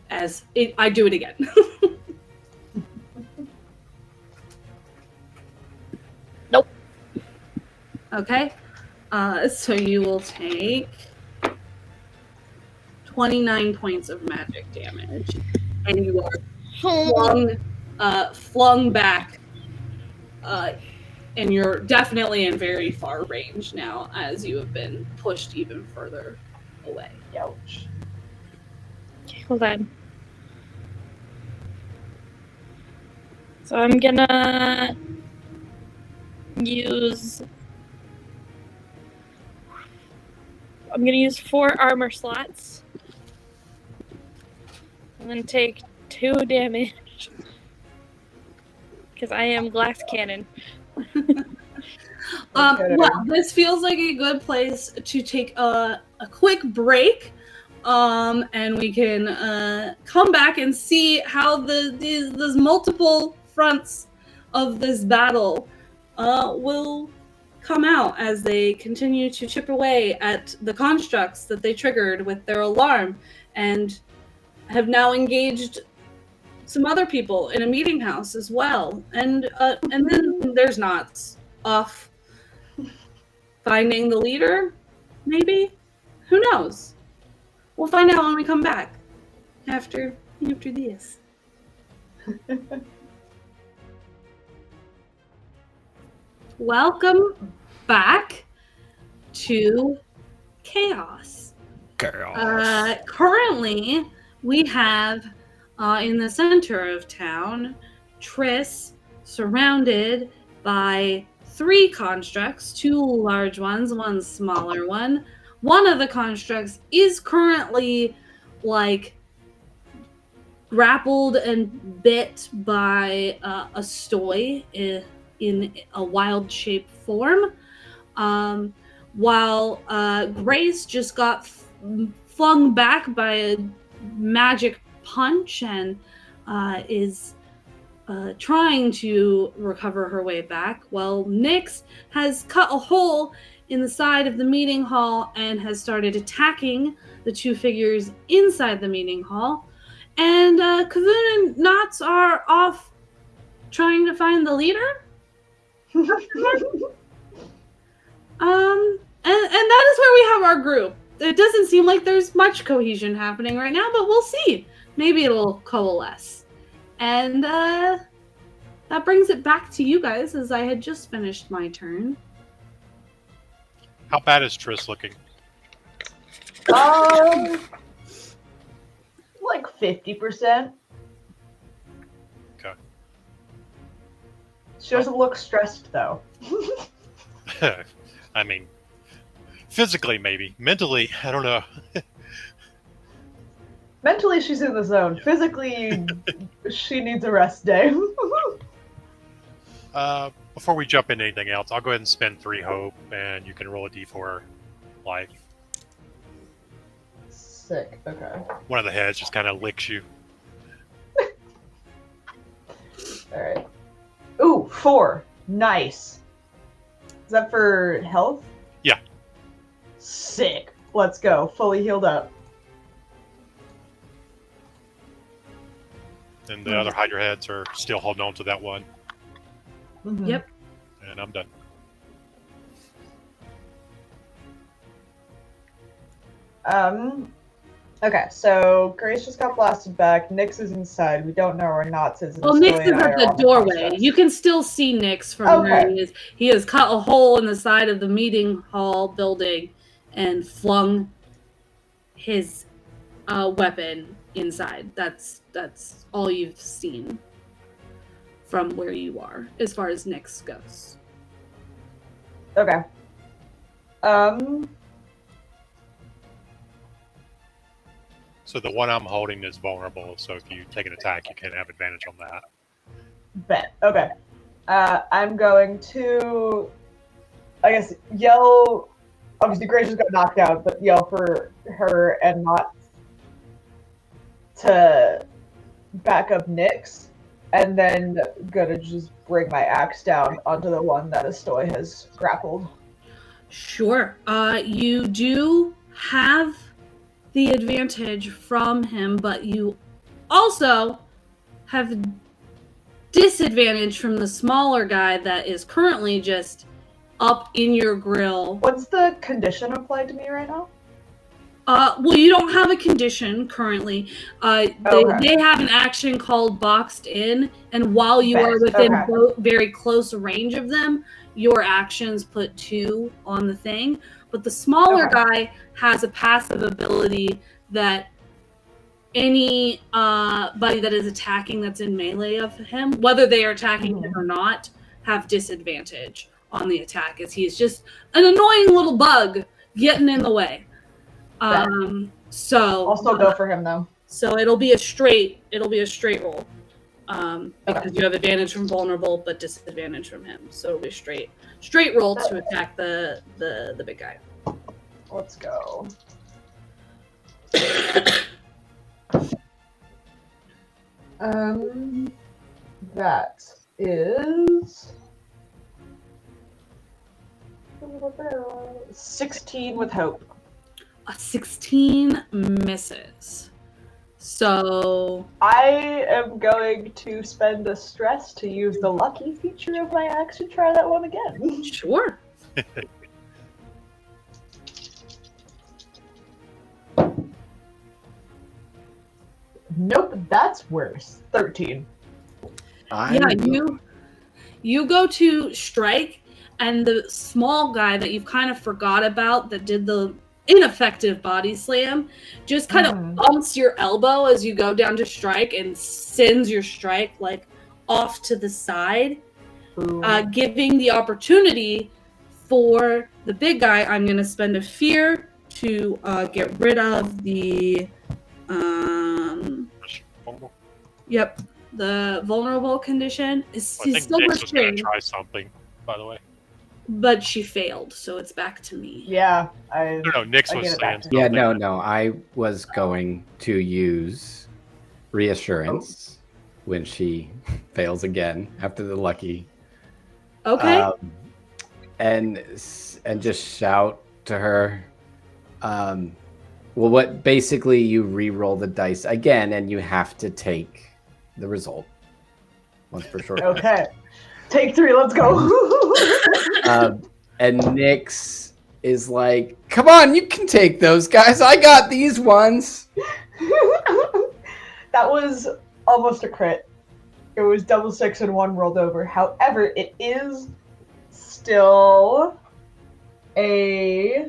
I do it again. Okay. So you will take 29 points of magic damage, and you are flung back, and you're definitely in very far range now, as you have been pushed even further away. Ouch. Okay, hold on. So I'm gonna use 4 armor slots. I'm gonna take 2 damage because I am glass cannon. Well, this feels like a good place to take a quick break, and we can come back and see how these multiple fronts of this battle will come out as they continue to chip away at the constructs that they triggered with their alarm, and have now engaged some other people in a meeting house as well. And then there's Knots off finding the leader, maybe? Who knows? We'll find out when we come back after this. Welcome back to Chaos. Currently, we have in the center of town, Triss surrounded by 3 constructs, 2 large ones, 1 smaller one. One of the constructs is currently grappled and bit by a stoy in a wild shape form, while Grace just got flung back by a magic punch and is trying to recover her way back. Well, Nyx has cut a hole in the side of the meeting hall and has started attacking the 2 figures inside the meeting hall. And Kavun and Knots are off trying to find the leader. And that is where we have our group. It doesn't seem like there's much cohesion happening right now, but we'll see. Maybe it'll coalesce. And that brings it back to you guys, as I had just finished my turn. How bad is Triss looking? Like 50%. Okay. She doesn't look stressed, though. I mean, physically maybe. Mentally, I don't know. Mentally, she's in the zone. Physically, she needs a rest day. Before we jump into anything else, I'll go ahead and spend 3 hope, and you can roll a d4 life. Sick. Okay. One of the heads just kind of licks you. All right. Ooh, 4. Nice. Is that for health? Yeah. Sick. Let's go. Fully healed up. And the other Hydra heads are still holding on to that one. Mm-hmm. Yep. And I'm done. Okay, so Grace just got blasted back. Nyx is inside. We don't know where Knots is. Well, Nyx is at the doorway. You can still see Nyx from where he is. He has cut a hole in the side of the meeting hall building and flung his weapon inside. That's all you've seen from where you are, as far as Nyx goes. Okay. So the one I'm holding is vulnerable, so if you take an attack, you can have advantage on that. Bet. Okay. I'm going to, I guess, yell. Obviously, Grace just got knocked out, but yell for her and not to back up Nyx, and then gonna just bring my axe down onto the one that Astoy has grappled. Sure. You do have the advantage from him, but you also have disadvantage from the smaller guy that is currently just up in your grill. What's the condition applied to me right now? Well, you don't have a condition currently. They have an action called boxed in, and while you are within very close range of them, your actions put 2 on the thing. But the smaller guy has a passive ability that any buddy that is attacking that's in melee of him, whether they are attacking him or not, have disadvantage on the attack, as he is just an annoying little bug getting in the way. So I'll still go for him though. So it'll be a straight roll. Because you have advantage from vulnerable but disadvantage from him. So it'll be a straight roll to attack the big guy. Let's go. That is 16 with hope. A 16 misses. So I am going to spend a stress to use the lucky feature of my axe to try that one again. Sure. Nope, that's worse. 13. You go to strike, and the small guy that you've kind of forgot about that did the ineffective body slam just kind of bumps your elbow as you go down to strike and sends your strike like off to the side, giving the opportunity for the big guy. I'm going to spend a fear to get rid of the the vulnerable condition. He's still Nick's was going restrained, to try something, by the way. but she failed, so it's back to me. Yeah, No, Nick's was saying something. Yeah, no. I was going to use reassurance when she fails again after the lucky. Okay. And just shout to her. What basically you re-roll the dice again, and you have to take the result once per short. Okay. Take 3, let's go. And Nyx is like, come on, you can take those guys. I got these ones. That was almost a crit. It was double 6 and 1 rolled over. However, it is still a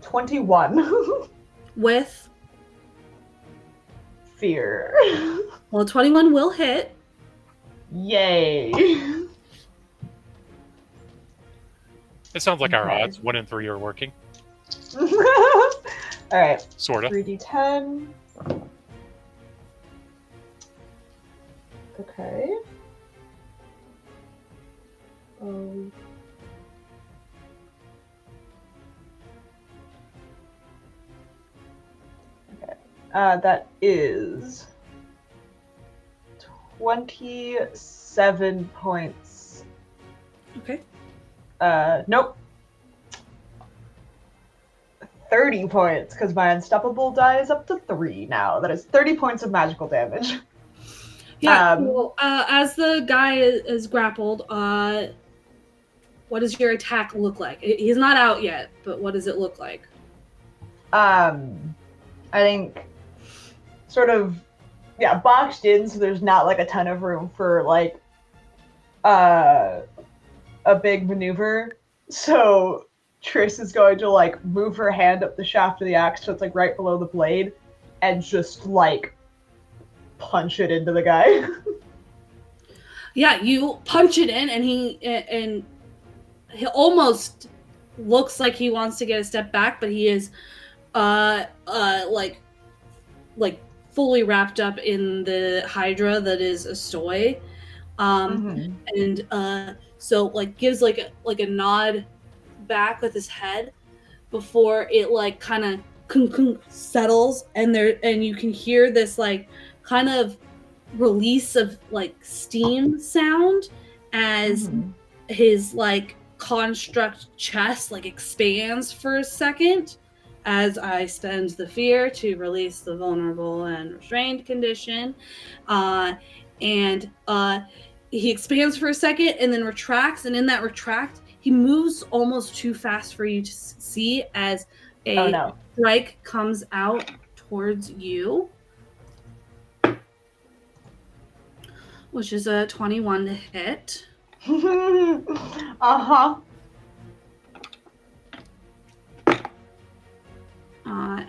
21. With fear. Well, 21 will hit. Yay. It sounds like our odds. 1 and 3 are working. Alright. Sort of. 3d10. Okay. That is 27 points. Okay. Nope. 30 points, because my unstoppable die is up to 3 now. That is 30 points of magical damage. Yeah. Well, as the guy is grappled, what does your attack look like? He's not out yet, but what does it look like? I think sort of, boxed in, so there's not like a ton of room for like a big maneuver. So Triss is going to like move her hand up the shaft of the axe, so it's like right below the blade, and just like punch it into the guy. Yeah, you punch it in, and he almost looks like he wants to get a step back, but he is like fully wrapped up in the hydra that is Astoy. And so like gives like a nod back with his head before it like kind of settles, and you can hear this like kind of release of like steam sound as his like construct chest like expands for a second, as I spend the fear to release the vulnerable and restrained condition. And he expands for a second and then retracts, and in that retract, he moves almost too fast for you to see as a strike comes out towards you, which is a 21 to hit.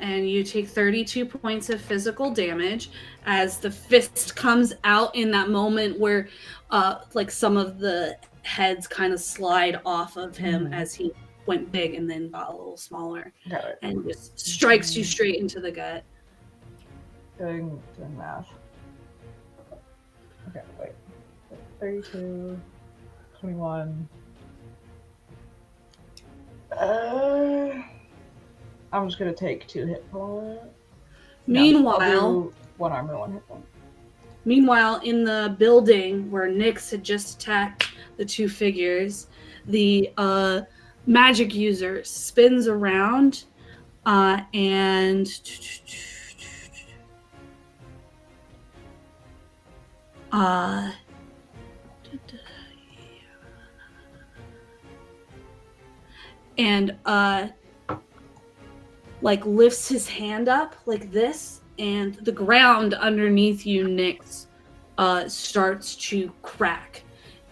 And you take 32 points of physical damage as the fist comes out in that moment where like some of the heads kind of slide off of him as he went big and then got a little smaller. And just strikes you straight into the gut. Doing math. Okay, wait. 32, 21. I'm just gonna take 2 hit points. Meanwhile, 1 armor, 1 hit point. Meanwhile, in the building where Nyx had just attacked the 2 figures, the magic user spins around and like lifts his hand up like this, and the ground underneath you, Nyx, starts to crack,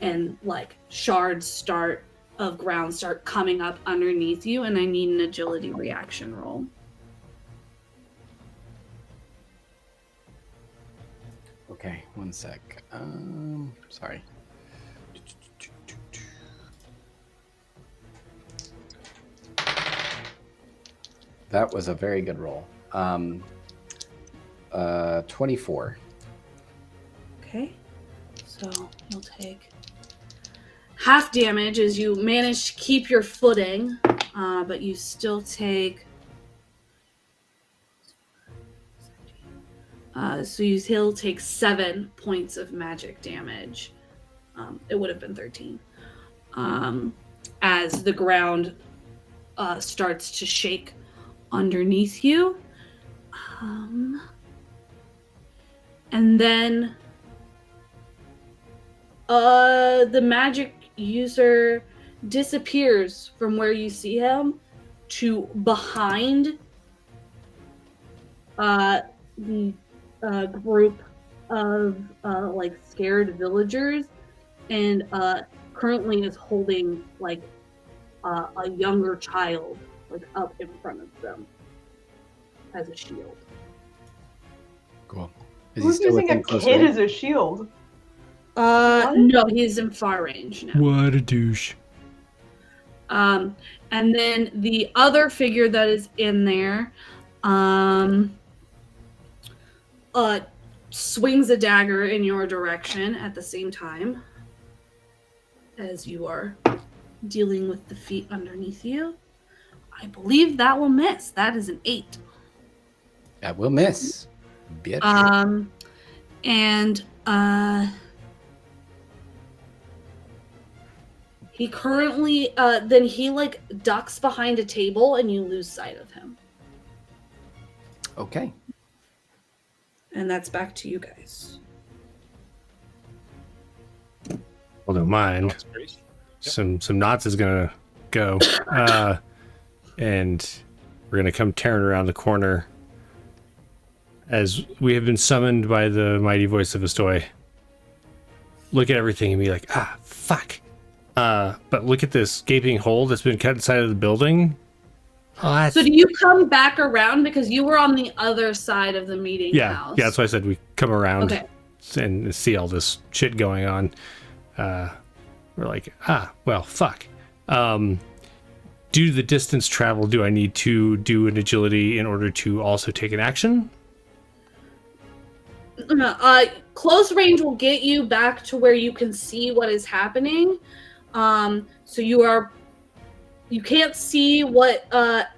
and like shards of ground start coming up underneath you, and I need an agility reaction roll. Okay, 1 sec. Sorry. That was a very good roll. 24. Okay, so you'll take half damage as you manage to keep your footing, but you still take. So you still take 7 points of magic damage. It would have been 13. As the ground starts to shake underneath you. And then the magic user disappears from where you see him to behind the group of like scared villagers, and currently is holding like a younger child like up in front of them as a shield. Cool. Who's using a kid as a shield? No, he's in far range now. What a douche. And then the other figure that is in there swings a dagger in your direction at the same time as you are dealing with the feet underneath you. I believe that will miss. That is an 8. That will miss. Bitch. And he currently then he like ducks behind a table and you lose sight of him. Okay. And that's back to you guys. Well, don't mind. That's crazy. Some knots is gonna go. And we're gonna come tearing around the corner as we have been summoned by the mighty voice of Astoy. Look at everything and be like, fuck. But look at this gaping hole that's been cut inside of the building. Oh, so do you come back around because you were on the other side of the meeting house? Yeah, that's why I said we come around and see all this shit going on. We're like, well, fuck. Due to the distance travel, do I need to do an agility in order to also take an action? Close range will get you back to where you can see what is happening. So you can't see what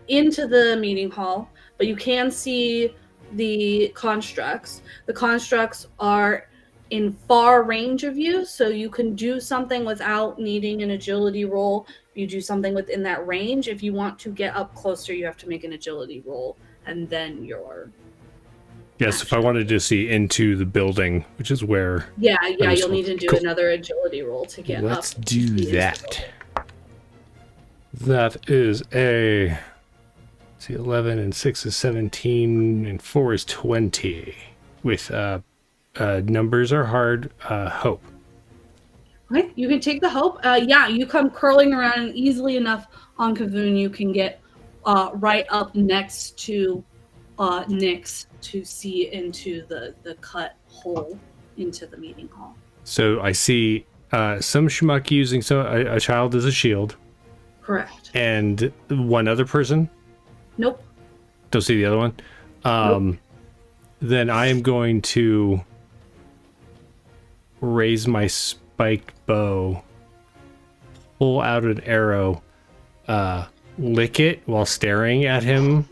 into the meeting hall, but you can see the constructs. The constructs are in far range of you, so you can do something without needing an agility roll. You do something within that range. If you want to get up closer, you have to make an agility roll, and then you're... Yes, if I wanted to see into the building, which is where... Yeah, you'll need to do another agility roll to get up. Let's do that. That is a... see, 11 and 6 is 17 and 4 is 20. With numbers are hard, hope. Okay, you can take the hope. Yeah, you come curling around, and easily enough on Kavoon, you can get right up next to Nyx to see into the cut hole into the meeting hall. So I see some schmuck using a child as a shield. Correct. And one other person? Nope. Don't see the other one? Nope. Then I am going to raise my spiked bow, pull out an arrow, lick it while staring at him.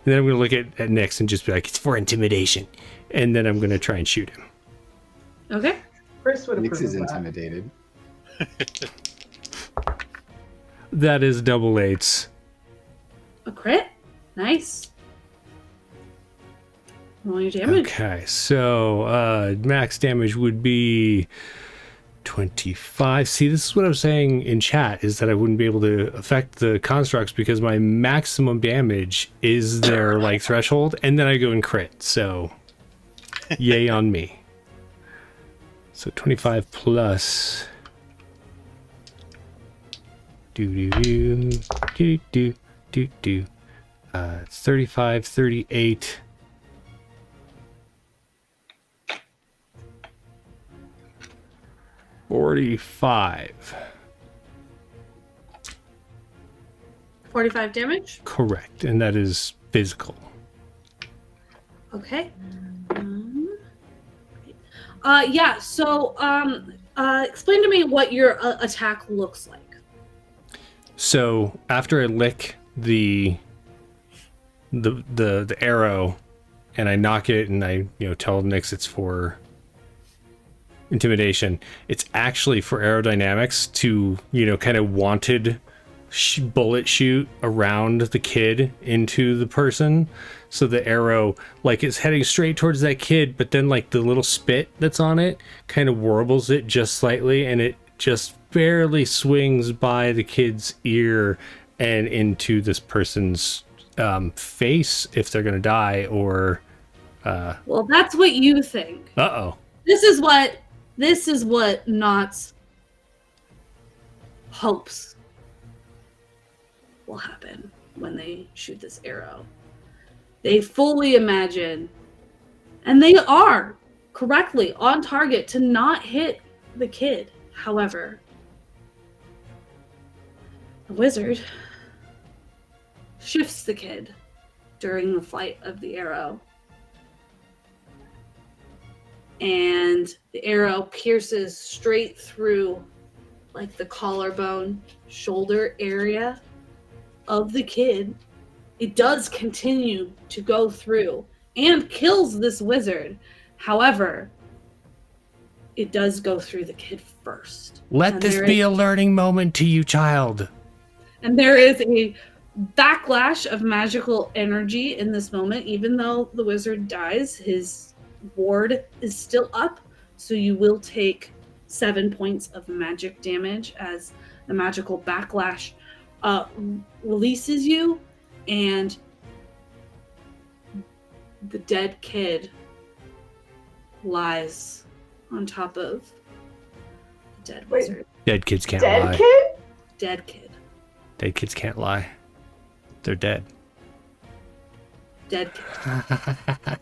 And then I'm going to look at Nyx and just be like, it's for intimidation. And then I'm going to try and shoot him. Okay. Chris would Nyx approve is of that. intimidated. That is double eights. A crit? Nice. Roll your damage. Okay, so max damage would be 25. See, this is what I was saying in chat, is that I wouldn't be able to affect the constructs because my maximum damage is their like threshold, and then I go and crit. So, yay on me. So 25 plus. It's 35, 38. 45. 45 damage. Correct, and that is physical. Okay. Yeah. So, explain to me what your attack looks like. So after I lick the arrow, and I knock it, and I tell Nyx it's for intimidation. It's actually for aerodynamics to kind of wanted bullet shoot around the kid into the person, so the arrow like is heading straight towards that kid, but then like the little spit that's on it kind of warbles it just slightly, and it just barely swings by the kid's ear and into this person's face if they're gonna die, or well, that's what you think. This is what Knott's hopes will happen when they shoot this arrow. They fully imagine, and they are correctly on target to not hit the kid. However, the wizard shifts the kid during the flight of the arrow, and the arrow pierces straight through like the collarbone, shoulder area of the kid. It does continue to go through and kills this wizard. However, it does go through the kid first. Let this be a learning moment to you, child. And there is a backlash of magical energy in this moment. Even though the wizard dies, his ward is still up, so you will take 7 points of magic damage as the magical backlash releases you, and the dead kid lies on top of the dead wizard. Dead kids can't Dead lie. kid? Dead kid. Dead kids can't lie. They're dead. Dead kid.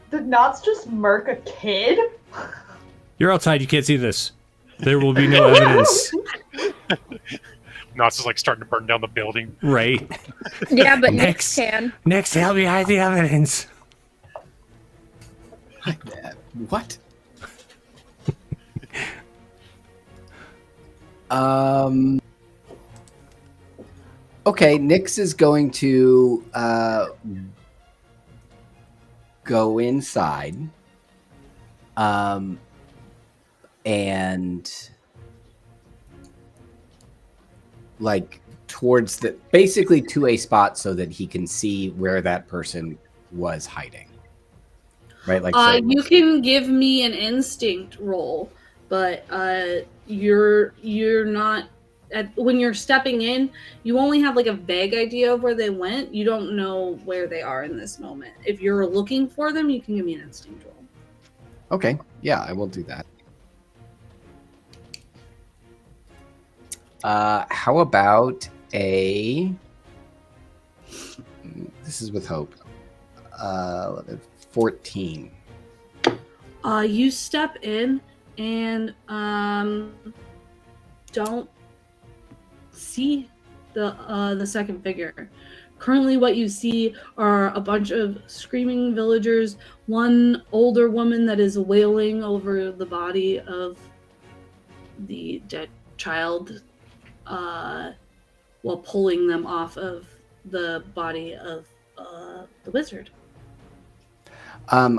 Did Knots just murk a kid? You're outside. You can't see this. There will be no evidence. Knots is like starting to burn down the building. Right. Yeah, but Next. Nyx can. Next, help me hide the evidence. What? Okay, Nyx is going to go inside, and like towards basically to a spot so that he can see where that person was hiding. Right, like You can give me an instinct roll but you're not when you're stepping in, you only have like a vague idea of where they went. You don't know where they are in this moment. If you're looking for them, you can give me an instinct roll. Okay, yeah, I will do that. How about a... This is with hope. 14. You step in and don't see the second figure. Currently, what you see are a bunch of screaming villagers, one older woman that is wailing over the body of the dead child, while pulling them off of the body of the wizard. I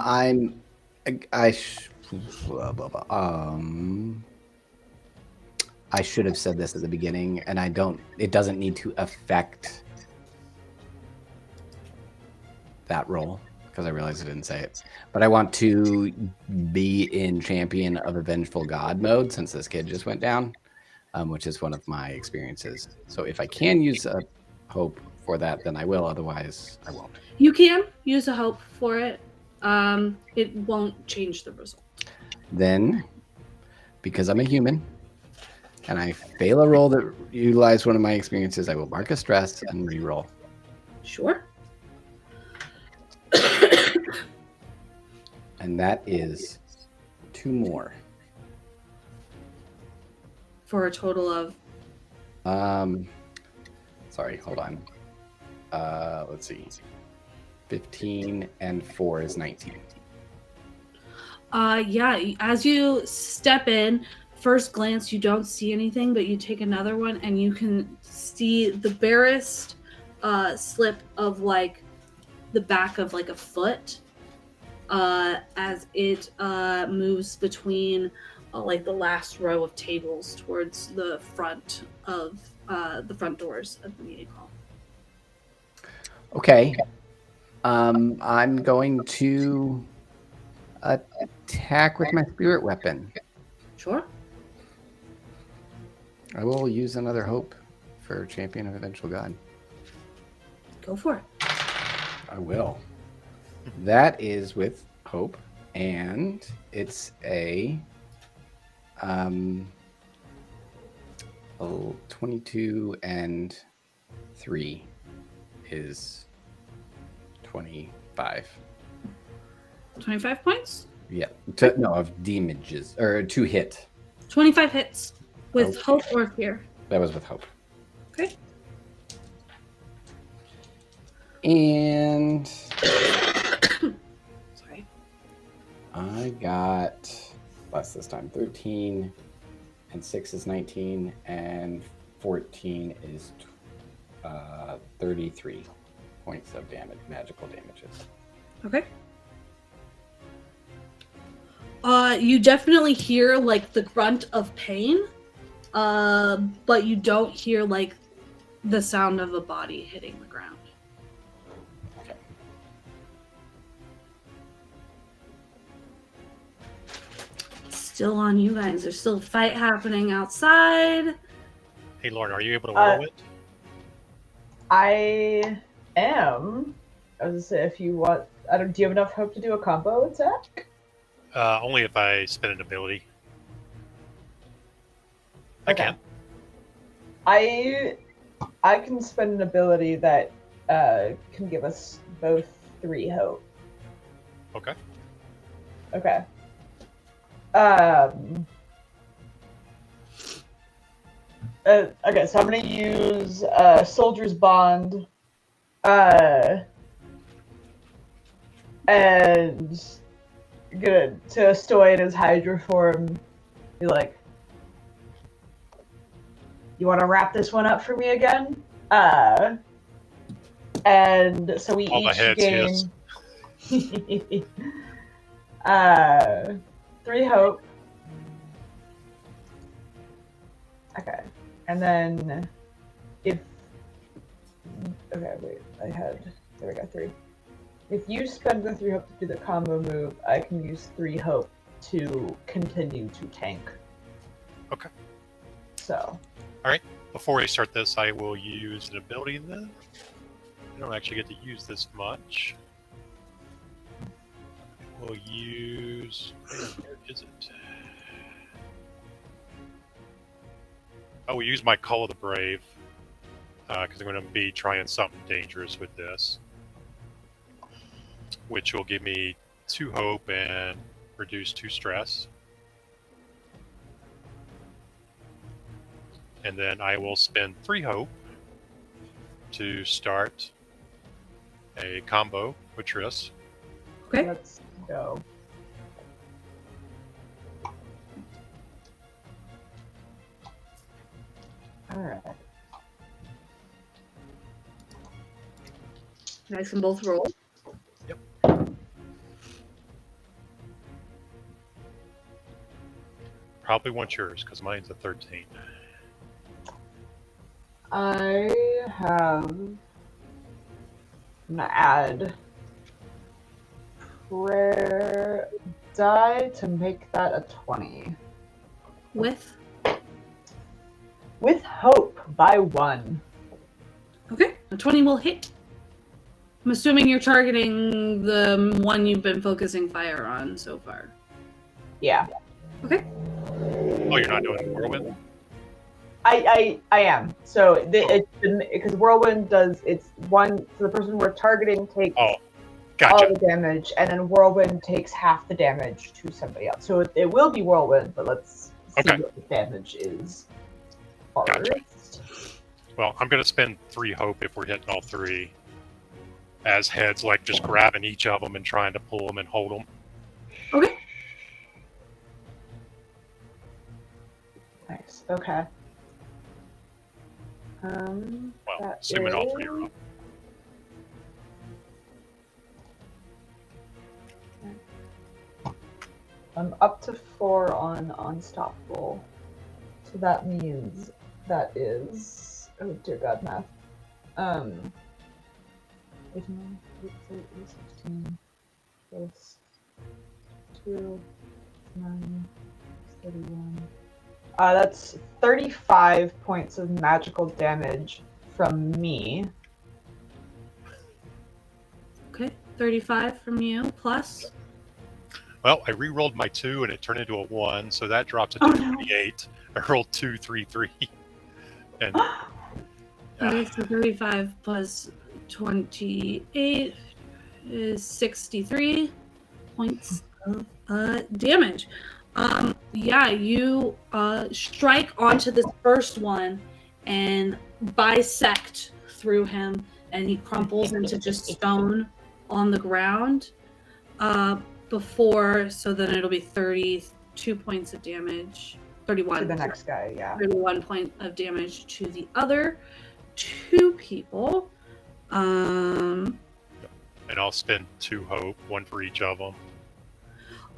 should have said this at the beginning, and it doesn't need to affect that roll, because I realized I didn't say it. But I want to be in Champion of a Vengeful God mode, since this kid just went down, which is one of my experiences. So if I can use a hope for that, then I will. Otherwise, I won't. You can use a hope for it. It won't change the result. Then, because I'm a human, and I fail a roll that utilizes one of my experiences, I will mark a stress and re-roll. Sure. And that is 2 more. For a total of? Sorry, hold on. Let's see. 15 and 4 is 19. Yeah, as you step in, first glance, you don't see anything, but you take another one and you can see the barest slip of like the back of like a foot as it moves between like the last row of tables towards the front of the front doors of the meeting hall. Okay. I'm going to attack with my spirit weapon. Sure. I will use another hope for Champion of Eventual God. Go for it. I will. That is with hope, and it's a 22 and 3 is 25. 25 points? Yeah. Of damages, or to hit. 25 hits with Okay. hope or fear. That was with hope. Okay. And Sorry. I got less this time. 13 and 6 is 19, and 14 is 33 points of damage, magical damages. Okay. You definitely hear like the grunt of pain, but you don't hear like the sound of a body hitting the ground. Okay. Still on you guys. There's still a fight happening outside. Hey, Lauren, are you able to roll it? I am. I was gonna say, if you want, do you have enough hope to do a combo attack? Only if I spend an ability. I Okay. can. I can spend an ability that can give us both 3 hope. Okay. Okay. Okay, so I'm gonna use Soldier's Bond, and gonna to Stoy in his Hydra form, be like, "You want to wrap this one up for me again?" And so we All the each heads, gain yes. 3 hope. Okay. And then there we go, 3. If you spend the 3 hope to do the combo move, I can use 3 hope to continue to tank. Okay. So. Before we start this, I will use an ability then. I don't actually get to use this much. We'll use... Where is it? I will use my Call of the Brave, because I'm going to be trying something dangerous with this. Which will give me 2 hope and reduce 2 stress. And then I will spend 3 hope to start a combo with Triss. Okay. Let's go. Alright. Nice and both roll. Probably want yours, because mine's a 13. I have. I'm gonna add prayer die to make that a 20. With? With hope by 1. Okay. A 20 will hit. I'm assuming you're targeting the one you've been focusing fire on so far. Yeah. Okay. Oh, you're not doing whirlwind? I am. So because whirlwind does it's one. So the person we're targeting takes Oh, all gotcha. the damage, and then whirlwind takes half the damage to somebody else. So it will be whirlwind, but let's see Okay. what the damage is Gotcha. first. Well, I'm going to spend 3 hope if we're hitting all 3. As heads, like just grabbing each of them and trying to pull them and hold them. Okay. Nice. Okay. Well, that assuming all 3 are is- up. I'm up to 4 on Unstoppable. So that means that is, oh dear God, math. 89, 16 plus 2, 9, 31. That's 35 points of magical damage from me. Okay. 35 from you plus. Well, I re-rolled my 2 and it turned into a 1, so that drops it to Oh, no. 28. I rolled 2, 3, 3. And Okay, so 35 plus 28 is 63 points of damage. Yeah, you strike onto this first one and bisect through him, and he crumples into just stone on the ground. So then it'll be 32 points of damage. 31. To the next guy, yeah. 31 point of damage to the other 2 people. and I'll spend 2 hope, 1 for each of them.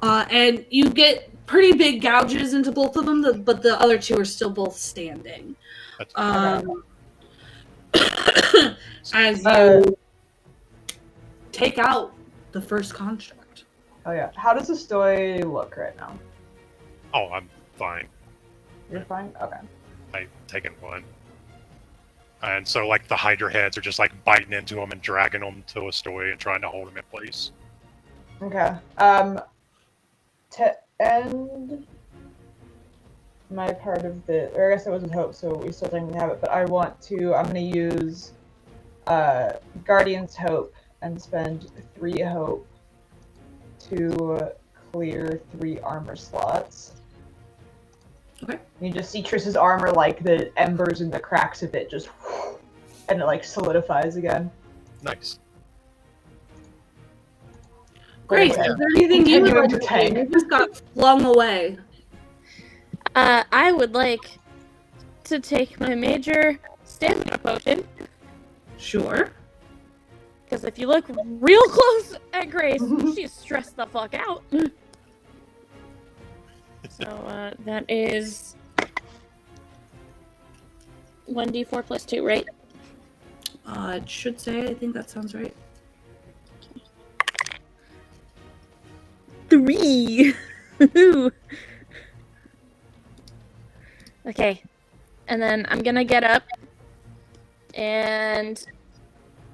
And you get pretty big gouges into both of them, but the other 2 are still both standing. That's As you take out the first construct. Oh yeah. How does the story look right now? Oh, I'm fine. You're fine? Okay. I've taken 1. And so, like, the Hydra heads are just, like, biting into them and dragging them to a story and trying to hold them in place. Okay. To end my part of the, or I guess it wasn't hope, so we still didn't have it, but I'm going to use Guardian's Hope and spend 3 hope to clear 3 armor slots. Okay. You just see Triss's armor, like the embers and the cracks of it just, and it like solidifies again. Nice. Great. Okay. Is there anything you would Continuing like to to tank. do? You just got flung away. I would like to take my major stamina potion, Sure. because if you look real close at Grace, she's stressed the fuck out. So that is 1d4 plus 2, right? It should say, I think that sounds right. 3. Okay. And then I'm gonna get up, and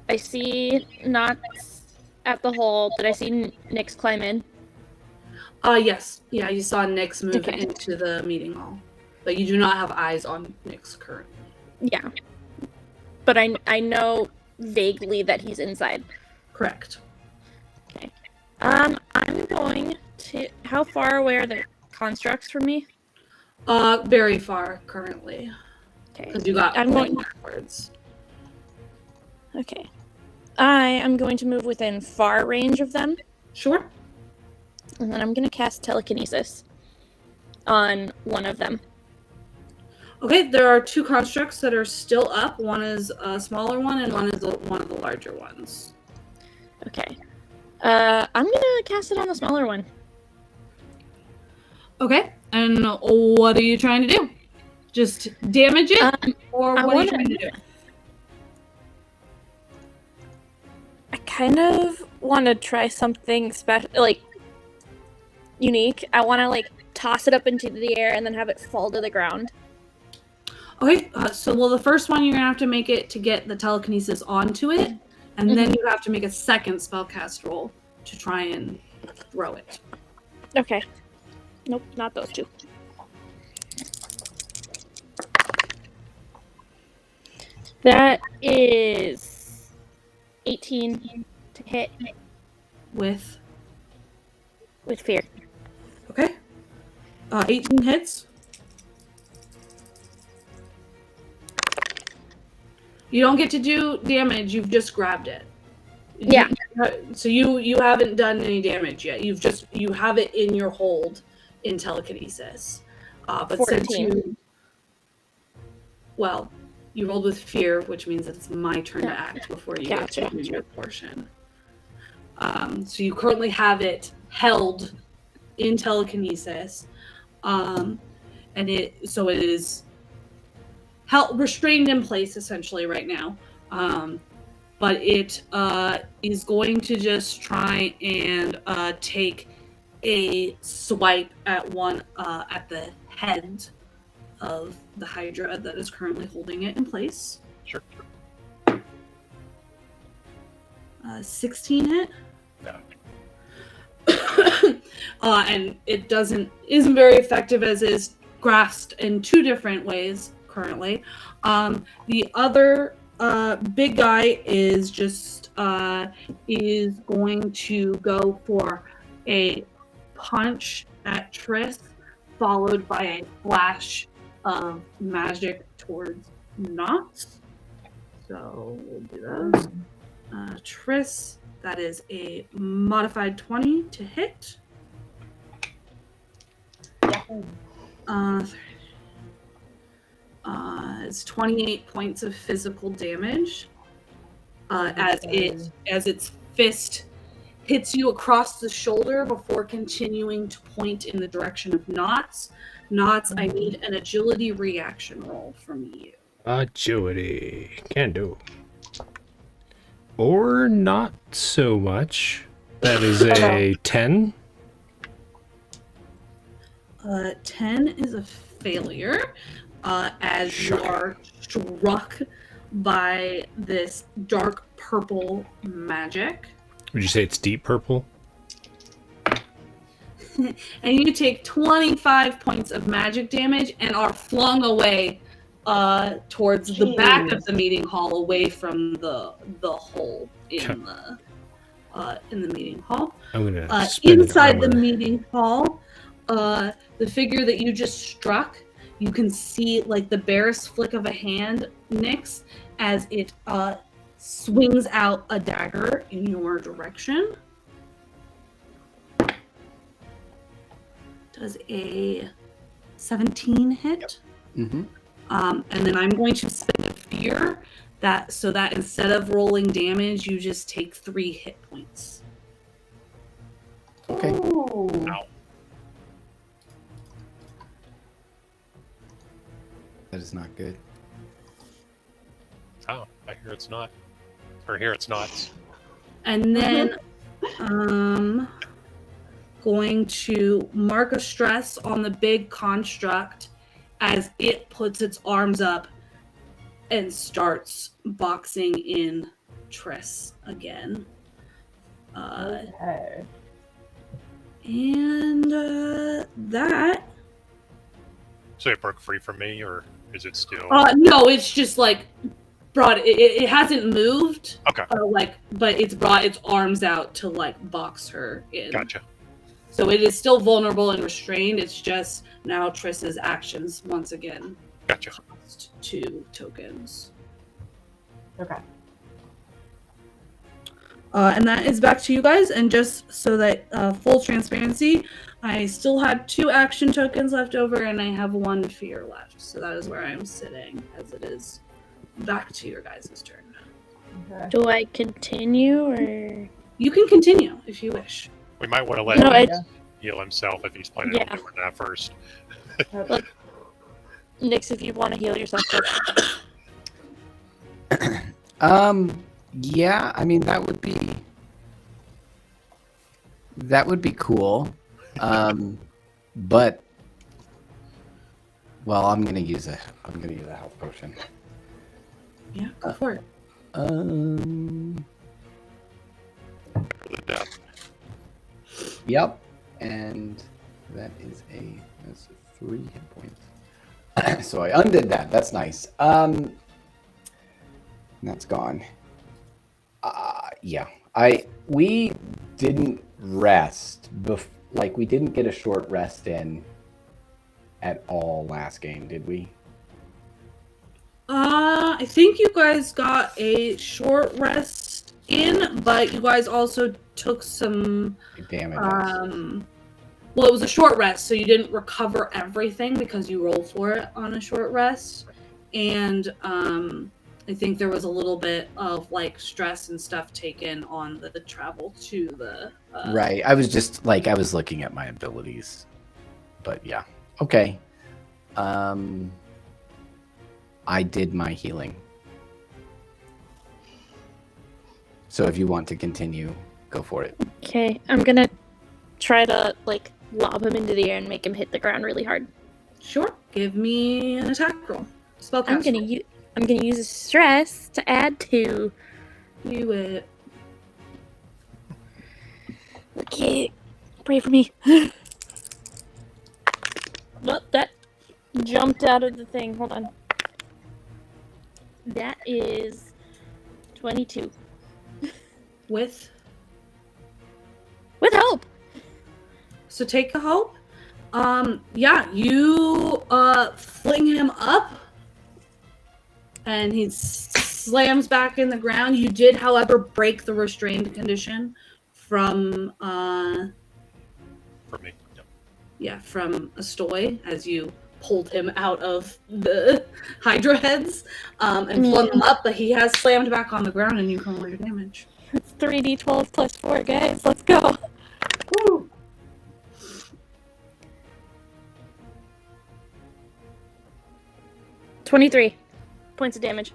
I see Knots at the hole. Did I see Nyx climb in? Yes. Yeah, you saw Nyx move Okay. into the meeting hall. But you do not have eyes on Nyx currently. Yeah. But I know vaguely that he's inside. Correct. Okay. I'm going to... How far away are the constructs from me? Very far currently. Okay. Because you got I'm going... backwards. Okay. I am going to move within far range of them. Sure. And then I'm going to cast telekinesis on one of them. Okay, there are 2 constructs that are still up. One is a smaller one, and one is one of the larger ones. Okay. I'm going to cast it on the smaller one. Okay, and what are you trying to do? Just damage it? Or what are you trying to do? I kind of want to try something special, like, unique. I want to, like, toss it up into the air and then have it fall to the ground. Okay, so the first one you're going to have to make it to get the telekinesis onto it, and then you have to make a second spellcast roll to try and throw it. Okay. Nope, not those 2. That is 18 to hit With? fear. Okay. 18 hits. You don't get to do damage, you've just grabbed it. Yeah. So you haven't done any damage yet. You have it in your hold in telekinesis. But 14. since you rolled with fear, which means that it's my turn to act before you get to do your portion. So you currently have it held in telekinesis, and it is held restrained in place essentially right now. But it is going to just try and take a swipe at one at the head of the Hydra that is currently holding it in place. Sure. 16 hit. No. And it isn't very effective as is grasped in 2 different ways currently. The other big guy is just is going to go for a punch at Triss, followed by a flash of magic towards Knots. So we'll do those. Triss, that is a modified 20 to hit. It's 28 points of physical damage as its fist hits you across the shoulder before continuing to point in the direction of Knots. Knots, I need an agility reaction roll from you. Agility. Can do. Or not so much. That is a 10. 10 is a failure, as you are struck by this dark purple magic. Would you say it's deep purple? And you take 25 points of magic damage and are flung away towards the back of the meeting hall, away from the hole in the meeting hall. I'm gonna spin inside armor. the meeting hall, the figure that you just struck, you can see like the barest flick of a hand, Nyx, as it swings out a dagger in your direction. Does a 17 hit? Mm-hmm. And then I'm going to spend a fear so that instead of rolling damage, you just take 3 hit points. Okay. Ow. That is not good. Oh, I hear it's not. Or here it's not. And then going to mark a stress on the big construct as it puts its arms up and starts boxing in Triss again. Okay. And that. So it broke free from me, or is it still? No, it's just like brought. It hasn't moved. Okay. But it's brought its arms out to like box her in. Gotcha. So it is still vulnerable and restrained. It's just now Triss's actions once again. Gotcha. Cost 2 tokens. Okay. And that is back to you guys. And just so that full transparency, I still had 2 action tokens left over, and I have 1 fear left. So that is where I'm sitting, as it is back to your guys' turn. Okay. Do I continue or? You can continue if you wish. We might want to let No, him it's heal himself if he's planning Yeah. on doing that first. Nix. If you want to heal yourself first. Yeah, I mean that would be cool. But well, I'm gonna use a health potion. Yeah, go for it. For the death. Yep, and that's 3 hit points. So I undid that. That's nice. That's gone. Yeah, we didn't rest. We didn't get a short rest in at all last game, did we? I think you guys got a short rest in, but you guys also took some Damage. well, it was a short rest, so you didn't recover everything because you rolled for it on a short rest. And I think there was a little bit of like stress and stuff taken on the travel to the Right. I was just I was looking at my abilities. But yeah. Okay. I did my healing. So if you want to continue, go for it. Okay, I'm gonna try to lob him into the air and make him hit the ground really hard. Sure. Give me an attack roll. Spellcast. I'm gonna use a stress to add to. Do it. Okay, pray for me. Well, that jumped out of the thing. Hold on. That is 22. With help. So take the hope. Yeah, you fling him up and he slams back in the ground. You did, however, break the restrained condition from For me. Yep. yeah, from Astoy as you pulled him out of the Hydra heads and flung him up, but he has slammed back on the ground and you can roll your damage. It's 3d12 plus 4, guys. Let's go. Woo! 23 points of damage.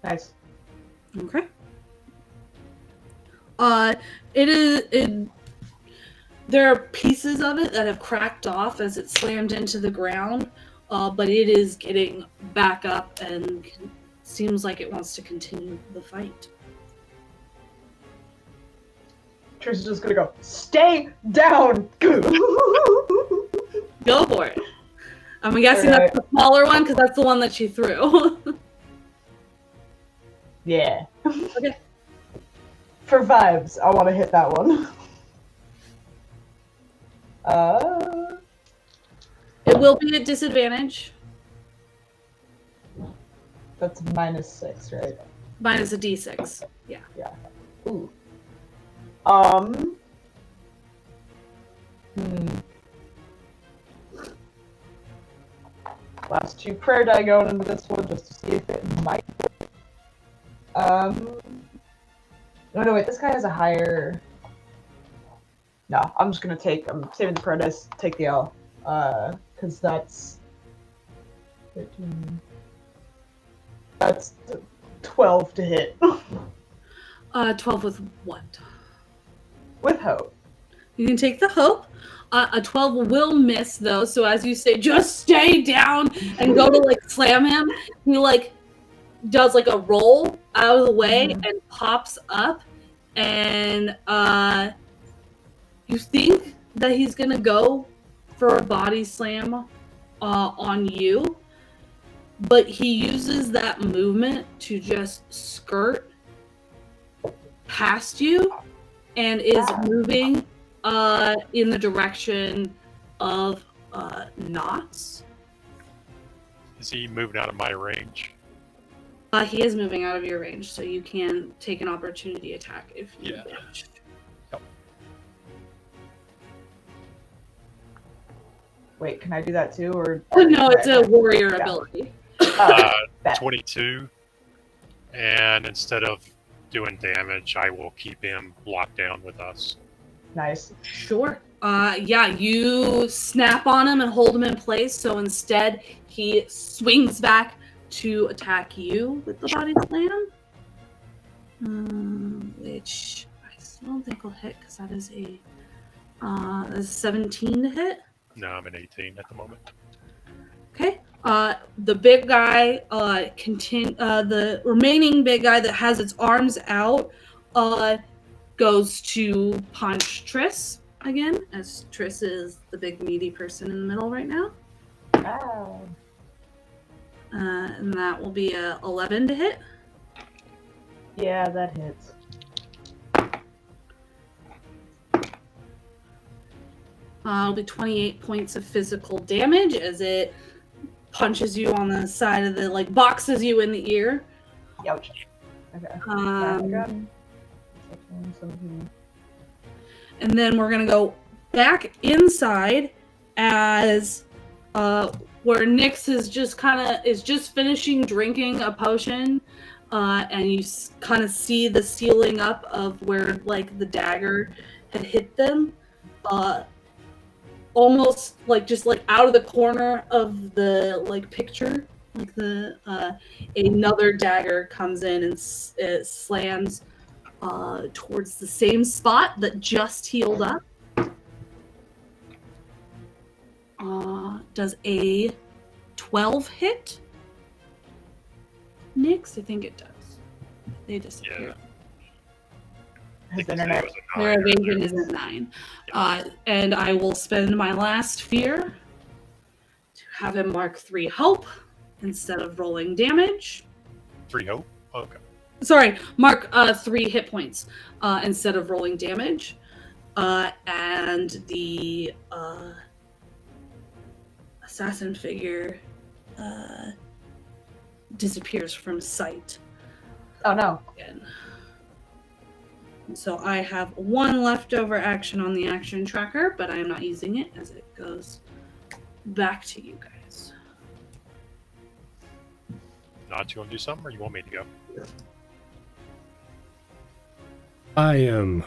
Nice. Okay. There are pieces of it that have cracked off as it slammed into the ground, but it is getting back up and seems like it wants to continue the fight. Trish is just gonna go, stay down! Go for it. I'm guessing Alright. that's the smaller one because that's the one that she threw. Yeah. Okay. For vibes, I want to hit that one. It will be at disadvantage. That's -6, right? Minus a d6. Yeah. Ooh. Last 2 prayer die going into this one just to see if it might. Oh no, wait, this guy has a higher. No, I'm just gonna I'm saving the prayer dice, take the L. Because that's 13. That's 12 to hit. 12 with what? With hope. You can take the hope. A 12 will miss though, so as you say, just stay down and go to like slam him. He like does like a roll out of the way and pops up, and you think that he's gonna go for a body slam on you, but he uses that movement to just skirt past you and is moving in the direction of Knots. Is he moving out of my range? He is moving out of your range, so you can take an opportunity attack if you wish. Yep. Wait, can I do that too, or? No, it's a warrior ability. 22. And instead of doing damage, I will keep him locked down with us. Nice. Sure. Yeah, you snap on him and hold him in place, so instead he swings back to attack you with the body slam. Which I still don't think will hit, because that is a 17 to hit. No, I'm an 18 at the moment. Okay. The big guy, the remaining big guy that has its arms out, goes to punch Triss again, as Triss is the big meaty person in the middle right now. Wow. And that will be a 11 to hit. Yeah, that hits. It'll be 28 points of physical damage as it punches you on the side of the, like, boxes you in the ear. Ouch. Okay. And then we're gonna go back inside as where Nyx is just finishing drinking a potion, and you kind of see the sealing up of where like the dagger had hit them, almost like just like out of the corner of the like picture, like the another dagger comes in and it slams towards the same spot that just healed up. Does a 12 hit? Nyx? I think it does. They disappear. His internet. Their evasion is at 9. And I will spend my last fear to have him mark 3 hope instead of rolling damage. 3 hope? Okay. Sorry, mark 3 hit points instead of rolling damage. And the assassin figure disappears from sight. Oh no. Again. So I have 1 leftover action on the action tracker, but I am not using it as it goes back to you guys. Not you want to do something, or you want me to go? I am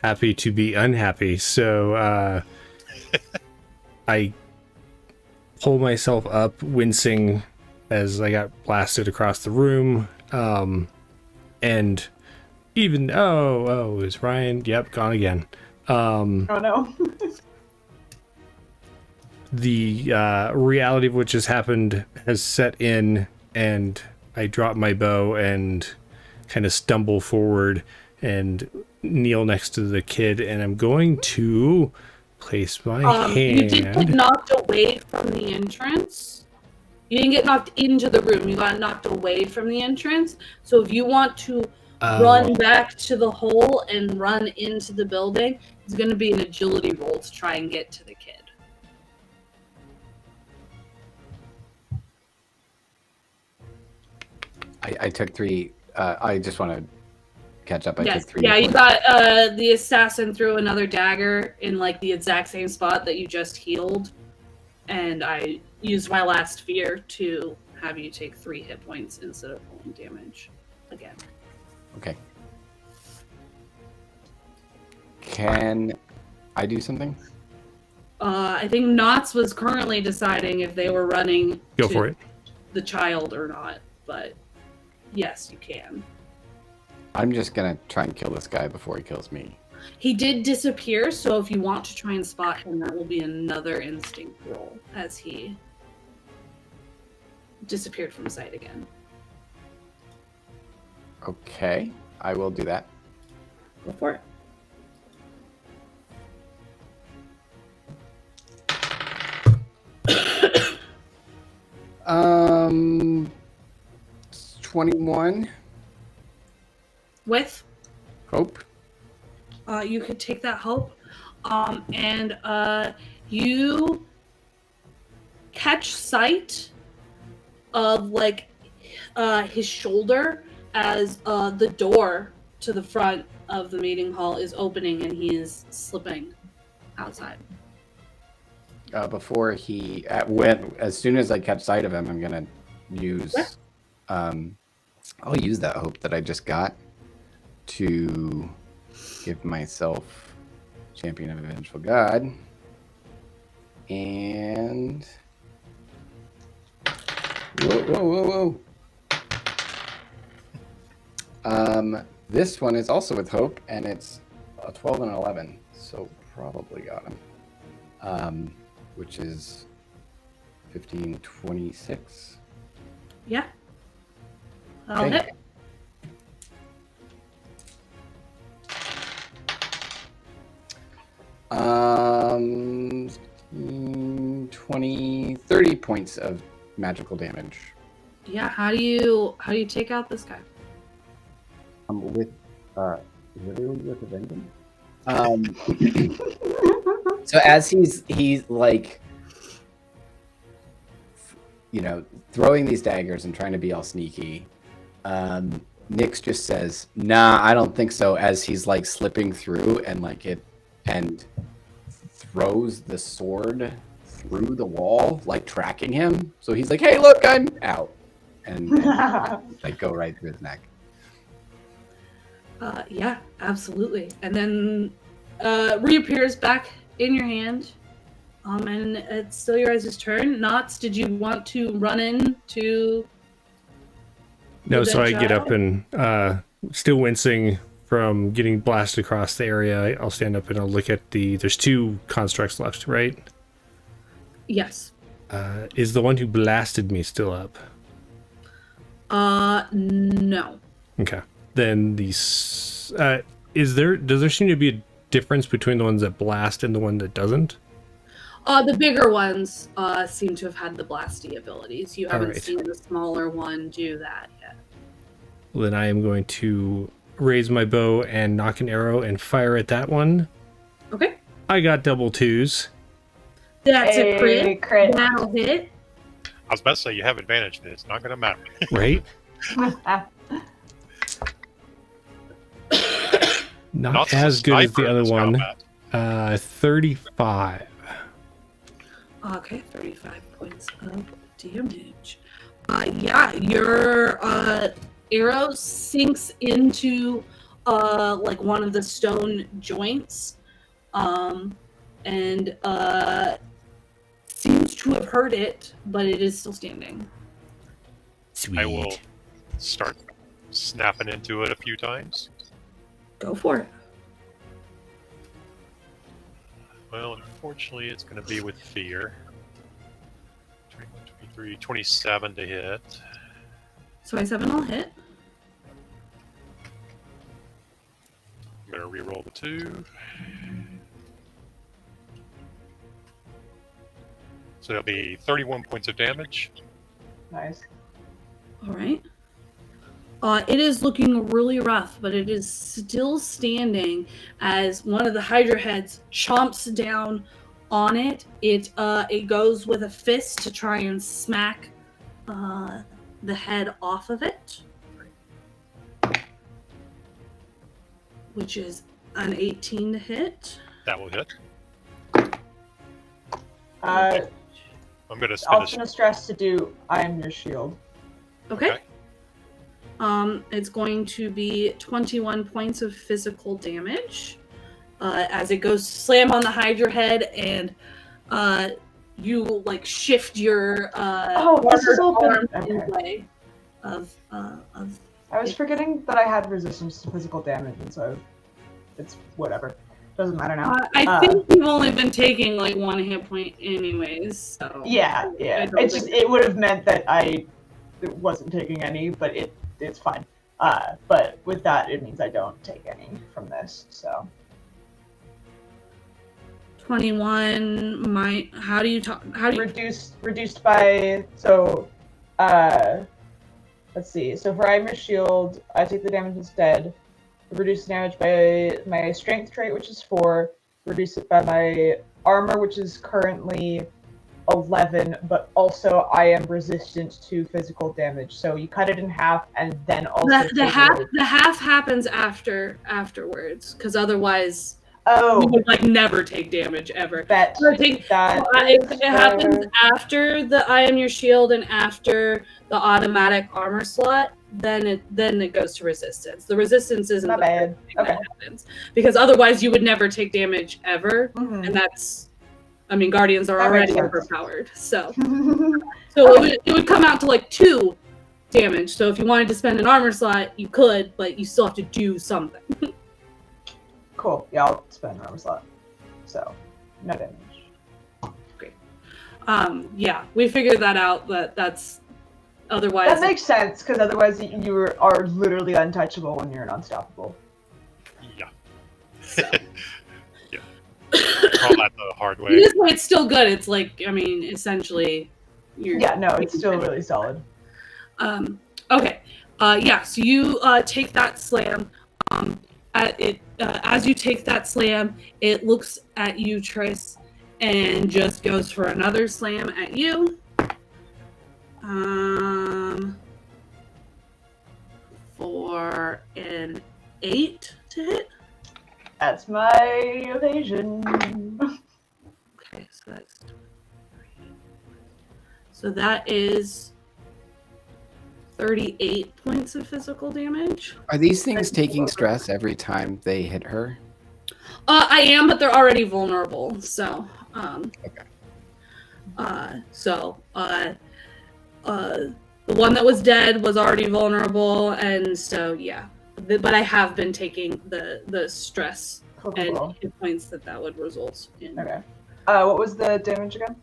happy to be unhappy, so I pull myself up, wincing as I got blasted across the room, and even is Ryan? Yep, gone again. Oh no. The reality of which has happened has set in, and I drop my bow and kind of stumble forward and kneel next to the kid, and I'm going to place my hand. You did get knocked away from the entrance. You didn't get knocked into the room. You got knocked away from the entrance. So if you want to run back to the hole and run into the building, it's going to be an agility roll to try and get to the kid. I took 3. I just want to catch up. I took 3. Yeah, you got the assassin threw another dagger in like the exact same spot that you just healed, and I used my last fear to have you take 3 hit points instead of rolling damage again. Okay. Can I do something? I think Knots was currently deciding if they were running Go for it. the child or not, but yes, you can. I'm just gonna try and kill this guy before he kills me. He did disappear, so if you want to try and spot him, that will be another instinct roll as he disappeared from sight again. Okay, I will do that. Go for it. Um, 21. With Hope. you could take that hope, and you catch sight of like his shoulder as the door to the front of the meeting hall is opening, and he is slipping outside. Before he as soon as I catch sight of him, I'm gonna use I'll use that hope that I just got to give myself Champion of a Vengeful God. And whoa. This one is also with hope, and it's a 12 and an 11, so probably got him. Which is 15, 26. Yeah. That'll Okay. hit. Um, 30 points of magical damage. Yeah. How do you take out this guy? With literally with a vengeance. So as he's like, throwing these daggers and trying to be all sneaky, Nyx just says, "Nah, I don't think so." As he's like slipping through and throws the sword through the wall, like tracking him. So he's like, "Hey, look, I'm out," and like go right through his neck. Yeah, absolutely. And then reappears back in your hand. And it's still your guys' turn. Knots, did you want to run in to... No, so I get up and still wincing from getting blasted across the area. I'll stand up and I'll look at there's 2 constructs left, right? Yes. Is the one who blasted me still up? No. Okay. Then does there seem to be a difference between the ones that blast and the one that doesn't? The bigger ones seem to have had the blasty abilities. You haven't Alright. seen the smaller one do that yet. Well, then I am going to raise my bow and knock an arrow and fire at that one. Okay. I got double 2s. That's a crit. Crit. That'll hit. I was about to say you have advantage, but it's not going to matter. Right? Not as good as the other one. 35. Okay, 35 points of damage. Yeah, your arrow sinks into like one of the stone joints, and seems to have hurt it, but it is still standing. Sweet. I will start snapping into it a few times. Go for it. Well, unfortunately, it's going to be with fear. 21, 23, 27 to hit. So 7 will hit. I'm going to re-roll the 2. So that'll be 31 points of damage. Nice. All right. It is looking really rough, but it is still standing as one of the Hydra heads chomps down on it. It goes with a fist to try and smack the head off of it, which is an 18 to hit. That will hit. Uh, I'm going to spin Alternate stress to do I am your shield. Okay. Okay. It's going to be 21 points of physical damage as it goes to slam on the Hydra head, and you like shift your this is open. arm Okay. in way of I was forgetting that I had resistance to physical damage, and so it's whatever. Doesn't matter now. I think you've only been taking like 1 hit point anyways. So Yeah. It would have meant that I wasn't taking any, but it's fine. But with that, it means I don't take any from this. So 21. How do you reduced by let's see. So for I'm your shield, I take the damage instead. Reduce the damage by my strength trait, which is 4. Reduce it by my armor, which is currently 11, but also I am resistant to physical damage. So you cut it in half, and then also the half happens afterwards, because otherwise you would like never take damage ever. If it happens after the I am your shield and after the automatic armor slot, then it goes to resistance. The resistance isn't not bad. That happens, because otherwise you would never take damage ever, and that's, I mean, Guardians are already overpowered, so it would come out to like 2 damage. So if you wanted to spend an armor slot, you could, but you still have to do something. Cool. Yeah, I'll spend an armor slot. So no damage. Great. Yeah, we figured that out. That's otherwise. That makes sense, because otherwise you are literally untouchable when you're an unstoppable. Yeah. So. Yeah. Call that the hard way. This way, it's still good. It's like, I mean, essentially, it's still really solid. Okay. Yeah. So you take that slam. As you take that slam, it looks at you, Triss, and just goes for another slam at you. For an 8 to hit. That's my evasion. Okay, so that is 38 points of physical damage. Are these things taking stress every time they hit her? I am, but they're already vulnerable. So, Okay. The one that was dead was already vulnerable, and so yeah. But I have been taking the stress and hit points that would result in. Okay. What was the damage again?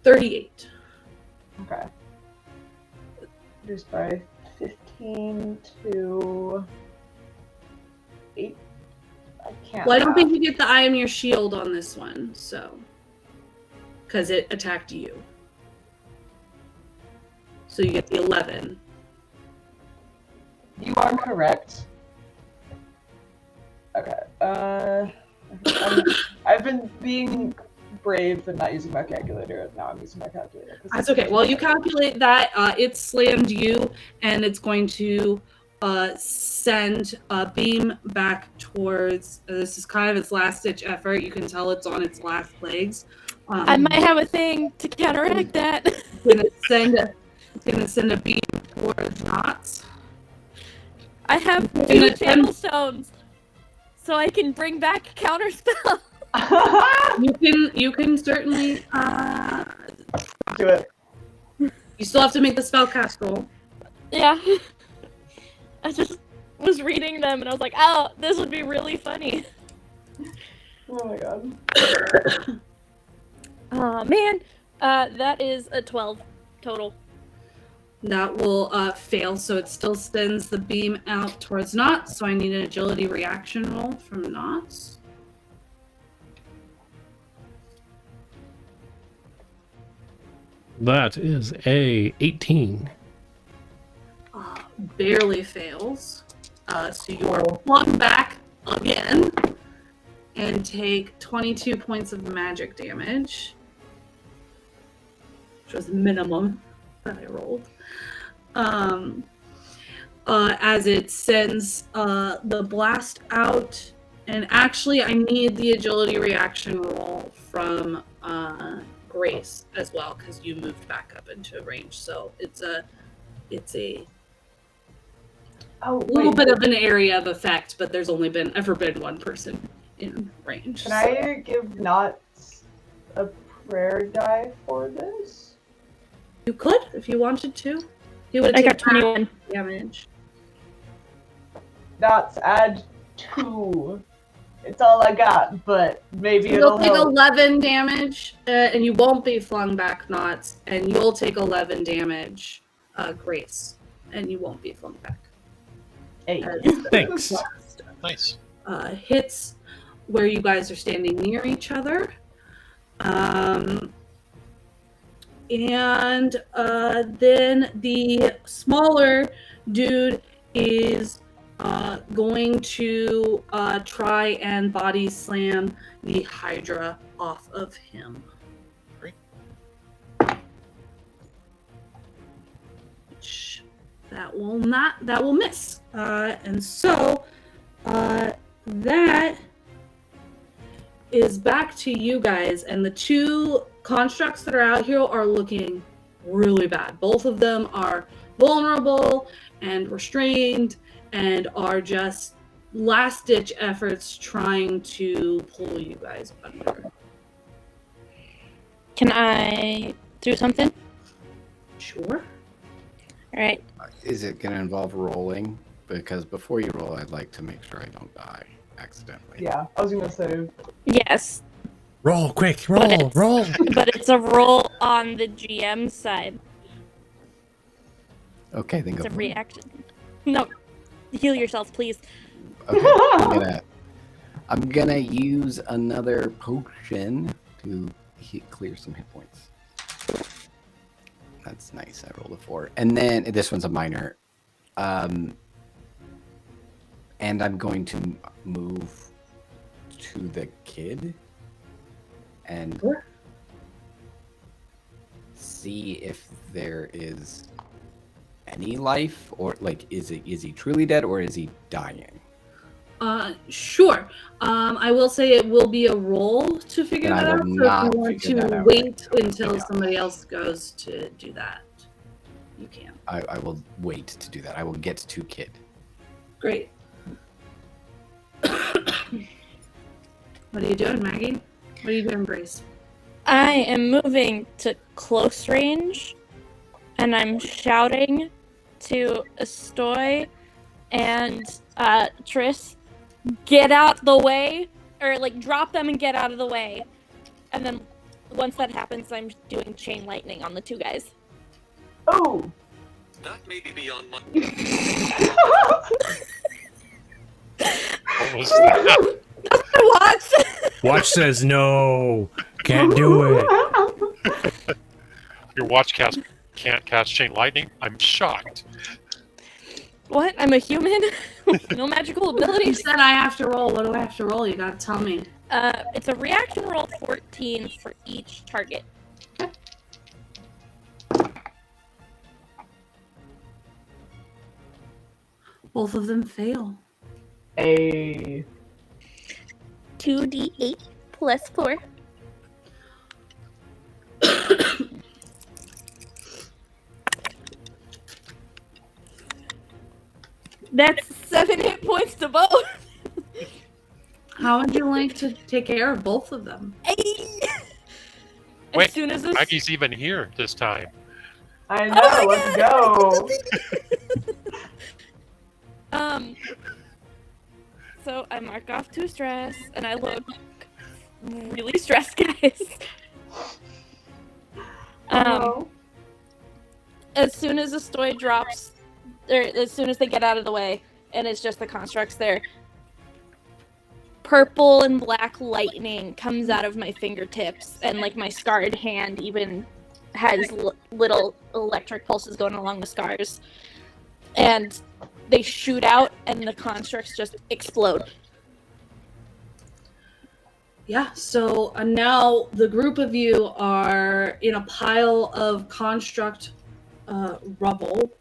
38. Okay. Reduced by 15 to 8. I can't. Well, I don't think you get the I am your shield on this one, so. Because it attacked you. So you get the 11. You are correct. Okay. I've been being brave and not using my calculator. Now I'm using my calculator. That's okay. Well, you calculate that. It slammed you, and it's going to send a beam back towards. This is kind of its last-ditch effort. You can tell it's on its last legs. I might have a thing to counteract that. It's gonna send a beam towards Knots. I have 2 channel stones, so I can bring back counter spell. You can certainly do it. You still have to make the spellcast roll. Yeah. I just was reading them and I was like, oh, this would be really funny. Oh my god. Oh man. That is a 12 total. That will fail, so it still sends the beam out towards Knots, so I need an agility reaction roll from Knots. That is a 18. Barely fails. So you are flung back again and take 22 points of magic damage, which was minimum that I rolled. As it sends the blast out, and actually I need the agility reaction roll from Grace as well, because you moved back up into range, so it's a little bit of an area of effect, but there's only ever been one person in range. Can I give Knots a prayer die for this? You could, if you wanted to. You would I got 21 damage. Knots, add 2 It's all I got, but maybe You'll it'll take help. 11 damage, and you won't be flung back, Knots, and you'll take 11 damage, Grace, and you won't be flung back. Hey. Thanks. Nice. Hits where you guys are standing near each other. And then the smaller dude is going to try and body slam the Hydra off of him. Great. Which that will miss. And so that is back to you guys, and the two constructs that are out here are looking really bad. Both of them are vulnerable and restrained and are just last-ditch efforts trying to pull you guys under. Can I do something? Sure. All right. Is it going to involve rolling? Because before you roll, I'd like to make sure I don't die accidentally. Yeah, I was gonna say. Yes, Roll, quick, But roll, it's- roll. but it's a roll on the GM side. Okay, then go. It's a for it. reaction. No, heal yourself, please. Okay, I'm gonna use another potion to clear some hit points. That's nice. I rolled a 4, and then this one's a minor. And I'm going to move to the kid and Sure. see if there is any life, or like is he truly dead or is he dying? Sure. I will say it will be a roll to figure And I that out. will So not if you want figure that to out wait right now. until Yeah. somebody else goes to do that, you can. I will wait to do that. I will get to kid. Great. What are you doing, Maggie? What are you doing, Grace? I am moving to close range, and I'm shouting to Estoy and Triss, get out the way, or like drop them and get out of the way. And then once that happens, I'm doing chain lightning on the two guys. Oh. That may be beyond my. What was that? What? Watch says no. Can't do it. Your watch can't cast chain lightning? I'm shocked. What? I'm a human? No magical You abilities? said I have to roll. What do I have to roll? You gotta tell me. It's a reaction roll 14 for each target. Both of them fail. A. 2d8 plus 4. That's 7 hit points to both. How would you like to take care of both of them? Wait, As soon as this, Maggie's even here this time. I know. Let's go. So I mark off 2 stress, and I look really stressed, guys. Oh. As soon as the stoy drops, or as soon as they get out of the way, and it's just the constructs there, purple and black lightning comes out of my fingertips, and like my scarred hand even has little electric pulses going along the scars, and they shoot out, and the constructs just explode. Yeah, so now the group of you are in a pile of construct rubble.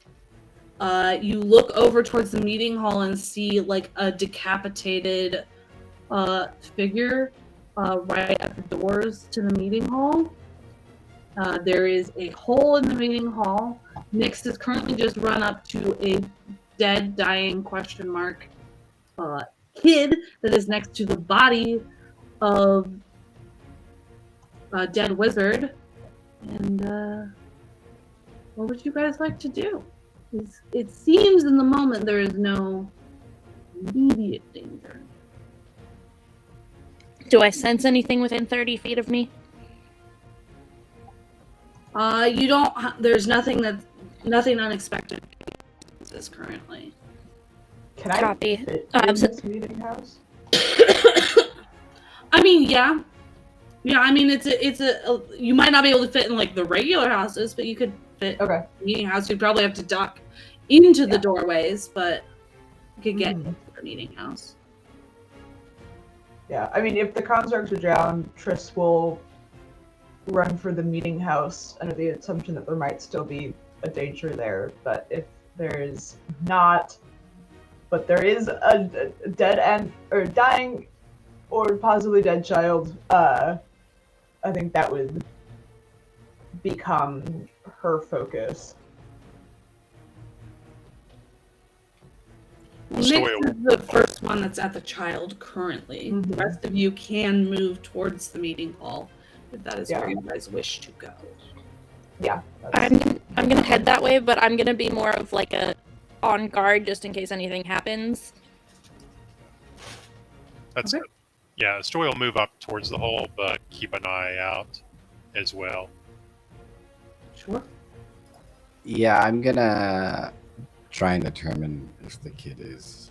You look over towards the meeting hall and see like a decapitated figure right at the doors to the meeting hall. There is a hole in the meeting hall. Nyx is currently just run up to a dead, dying question mark kid that is next to the body of a dead wizard. And what would you guys like to do? It seems in the moment there is no immediate danger. Do I sense anything within 30 feet of me? You don't. There's nothing unexpected is currently. Can I Copy. fit Uh, in so- this meeting house? I mean, yeah. I mean, it's a. You might not be able to fit in like the regular houses, but you could fit. Okay. In the meeting house. You'd probably have to duck into the Yeah. doorways, but you could get Mhm. into the meeting house. Yeah, I mean, if the constructs are down, Triss will run for the meeting house under the assumption that there might still be a danger there. But if there is not, but there is a dead end or dying or possibly dead child, I think that would become her focus. Nick Stoyle. is the first one that's at the child currently. Mhm. The rest of you can move towards the meeting hall if that is Yeah. where you guys wish to go. Yeah. that's- I'm gonna head that way, but I'm gonna be more of like a on guard just in case anything happens. That's Okay. it. Yeah, Stoy will move up towards the hole, but keep an eye out as well. Sure. Yeah, I'm gonna try and determine if the kid is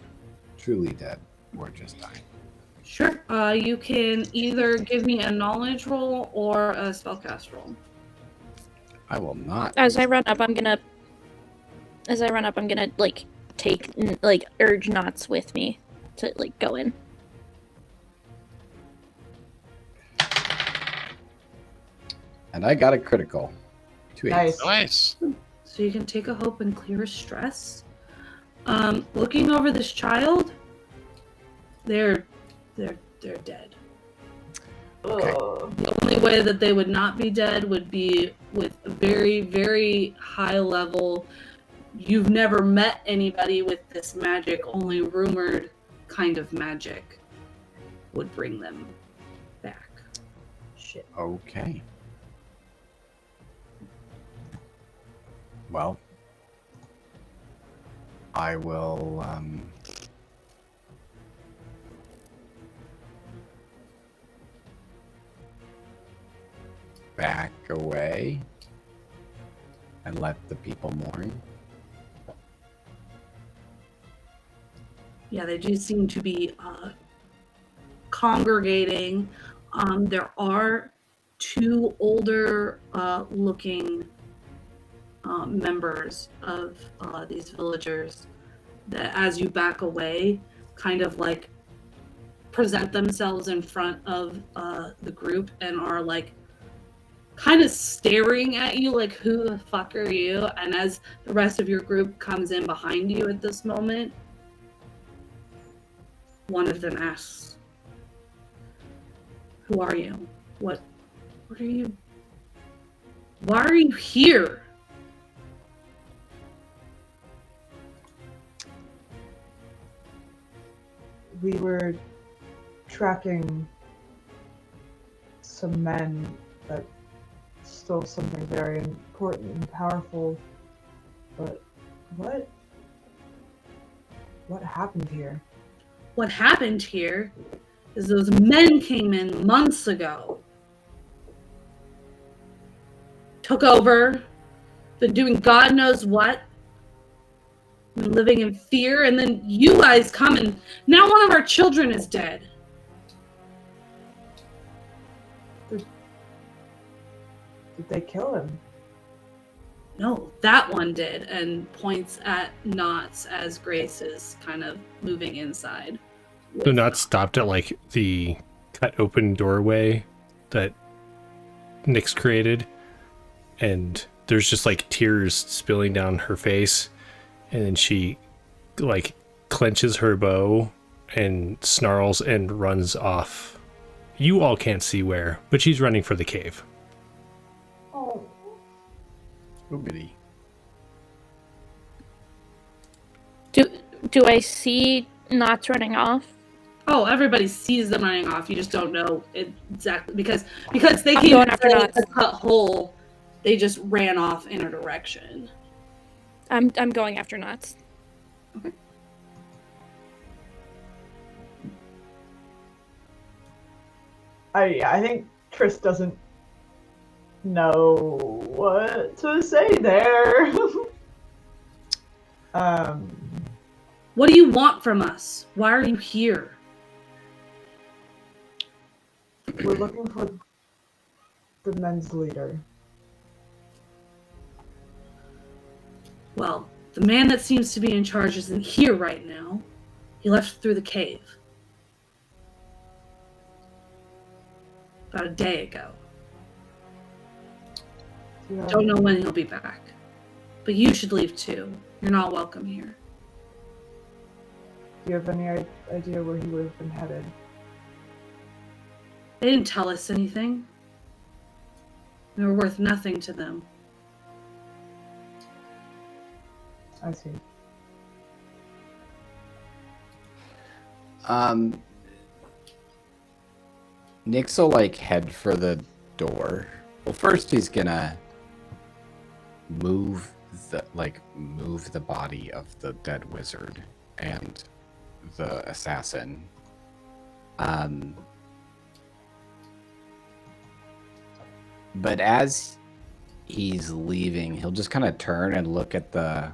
truly dead or just dying. Sure. You can either give me a knowledge roll or a spellcast roll. I will not. As I run up, I'm gonna like take like urge knots with me to like go in. And I got a critical. 2 Nice. Nice. So you can take a hope and clear a stress. Looking over this child, they're dead. Okay. Ugh. The only way that they would not be dead would be with a very, very high level. You've never met anybody with this magic, only rumored kind of magic would bring them back. Shit. Okay. Well, I will back away and let the people mourn. Yeah, they do seem to be congregating. There are two older looking members of these villagers that, as you back away, kind of like present themselves in front of the group and are like kind of staring at you like, who the fuck are you? And as the rest of your group comes in behind you at this moment, one of them asks, who are you? What are you? Why are you here? We were tracking some men that stole something very important and powerful. But what happened here? What happened here is those men came in months ago, took over, been doing God knows what, been living in fear, and then you guys come and now one of our children is dead. Did they kill him? No, that one did, and points at Knots as Grace is kind of moving inside. So not stopped at like the cut open doorway that Nyx created, and there's just like tears spilling down her face, and then she like clenches her bow and snarls and runs off. You all can't see where, but she's running for the cave. Oh, Oobity. Do I see Knots running off? Oh, everybody sees them running off. You just don't know exactly because they I'm came going in after a Knots. cut hole. They just ran off in a direction. I'm going after Knots. I think Triss doesn't know what to say there. What do you want from us? Why are you here? We're looking for the men's leader. Well, the man that seems to be in charge isn't here right now. He left through the cave. About a day ago. Yeah. Don't know when he'll be back. But you should leave too. You're not welcome here. Do you have any idea where he would have been headed? They didn't tell us anything. We were worth nothing to them. I see. Nyx will like head for the door. Well, first he's gonna move the body of the dead wizard and the assassin. But as he's leaving, he'll just kind of turn and look at the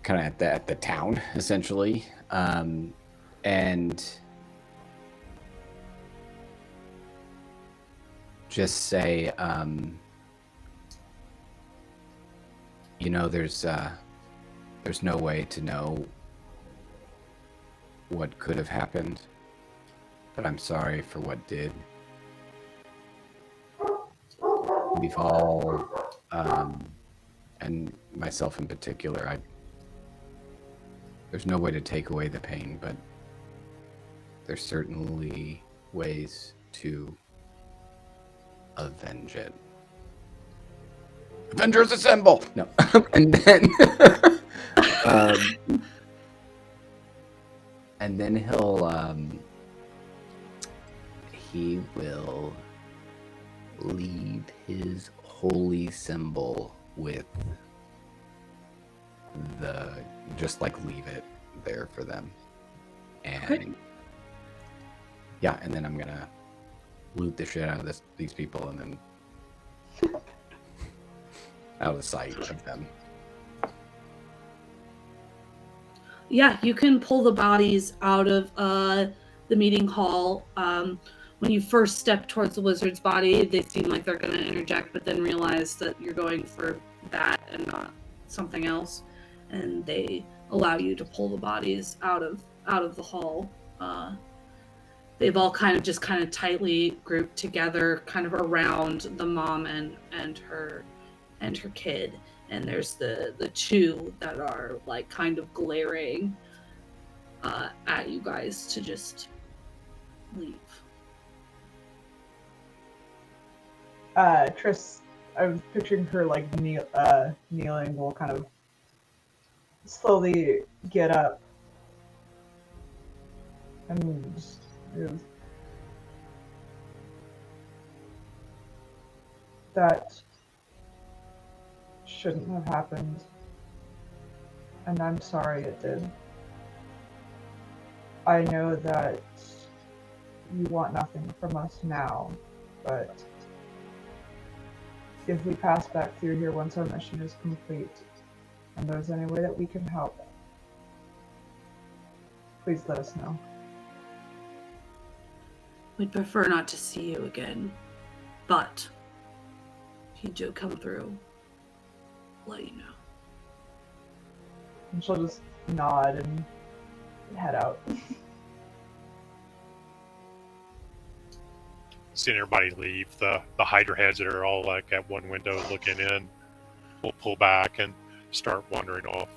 at the town, essentially, and just say, there's no way to know what could have happened, but I'm sorry for what did. We've all, and myself in particular, there's no way to take away the pain, but there's certainly ways to avenge it. Avengers assemble! No. And then and then he will leave his holy symbol with leave it there for them. And Okay. Yeah, and then I'm gonna loot the shit out of these people and then out of sight of them. Yeah, you can pull the bodies out of the meeting hall. When you first step towards the wizard's body, they seem like they're going to interject, but then realize that you're going for that and not something else, and they allow you to pull the bodies out of the hall. They've all kind of tightly grouped together, kind of around the mom and her kid. And there's the two that are like kind of glaring at you guys to just leave. Triss, I was picturing her like kneeling, will kind of slowly get up and just goes, that shouldn't have happened, and I'm sorry it did. I know that you want nothing from us now, but if we pass back through here once our mission is complete, and there's any way that we can help, please let us know. We'd prefer not to see you again, but if you do come through, let you know. And she'll just nod and head out. Seeing everybody leave, the Hydra heads that are all like at one window looking in will pull back and start wandering off.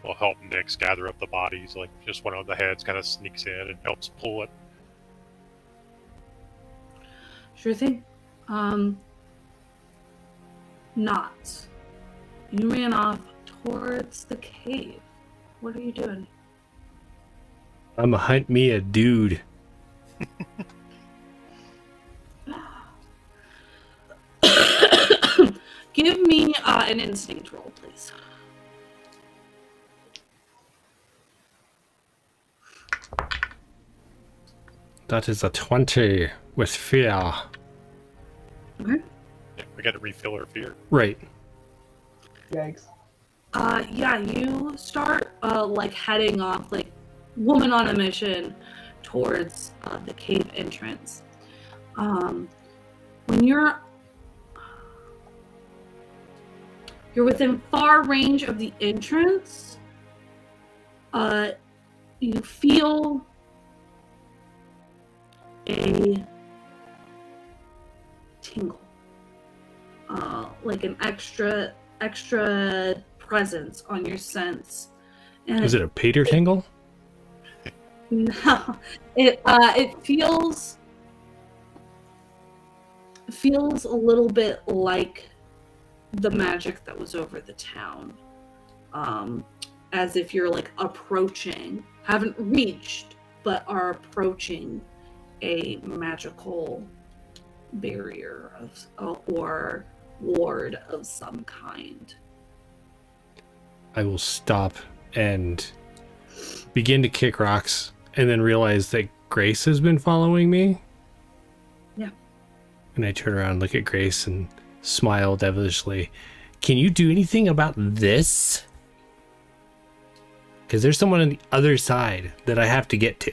We'll help Nyx gather up the bodies. Like just one of the heads kind of sneaks in and helps pull it. Sure thing. Not. You ran off towards the cave. What are you doing? I'm a hunt me a dude. Give me an instinct roll, please. That is a 20 with fear. Okay. Yeah, we got to refill our fear. Right. Yikes. Yeah, you start like heading off, like woman on a mission towards the cave entrance. When you're within far range of the entrance, you feel a tingle, like an extra presence on your sense. And Is it a Peter tingle? No, it feels a little bit like the magic that was over the town, as if you're like approaching, haven't reached, but are approaching a magical barrier or ward of some kind. I will stop and begin to kick rocks and then realize that Grace has been following me. Yeah. And I turn around, look at Grace, and smile devilishly. Can you do anything about this? Because there's someone on the other side that I have to get to.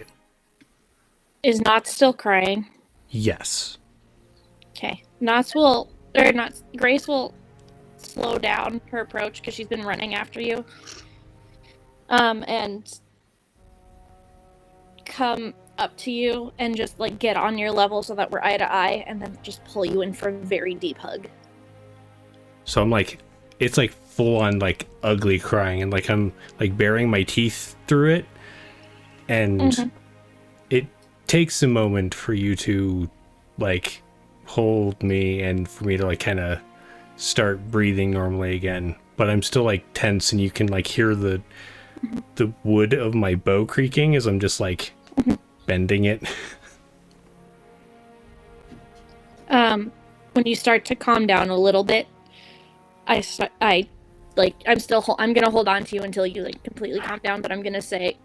Is Knots still crying? Yes. Okay. Grace will slow down her approach because she's been running after you. And come up to you and just like get on your level so that we're eye to eye, and then just pull you in for a very deep hug. So I'm like, it's like full on like ugly crying, and like I'm like baring my teeth through it, and it takes a moment for you to like hold me and for me to like kind of start breathing normally again, but I'm still like tense, and you can like hear the wood of my bow creaking as I'm just like bending it. When you start to calm down a little bit, I'm gonna hold on to you until you like completely calm down, but I'm gonna say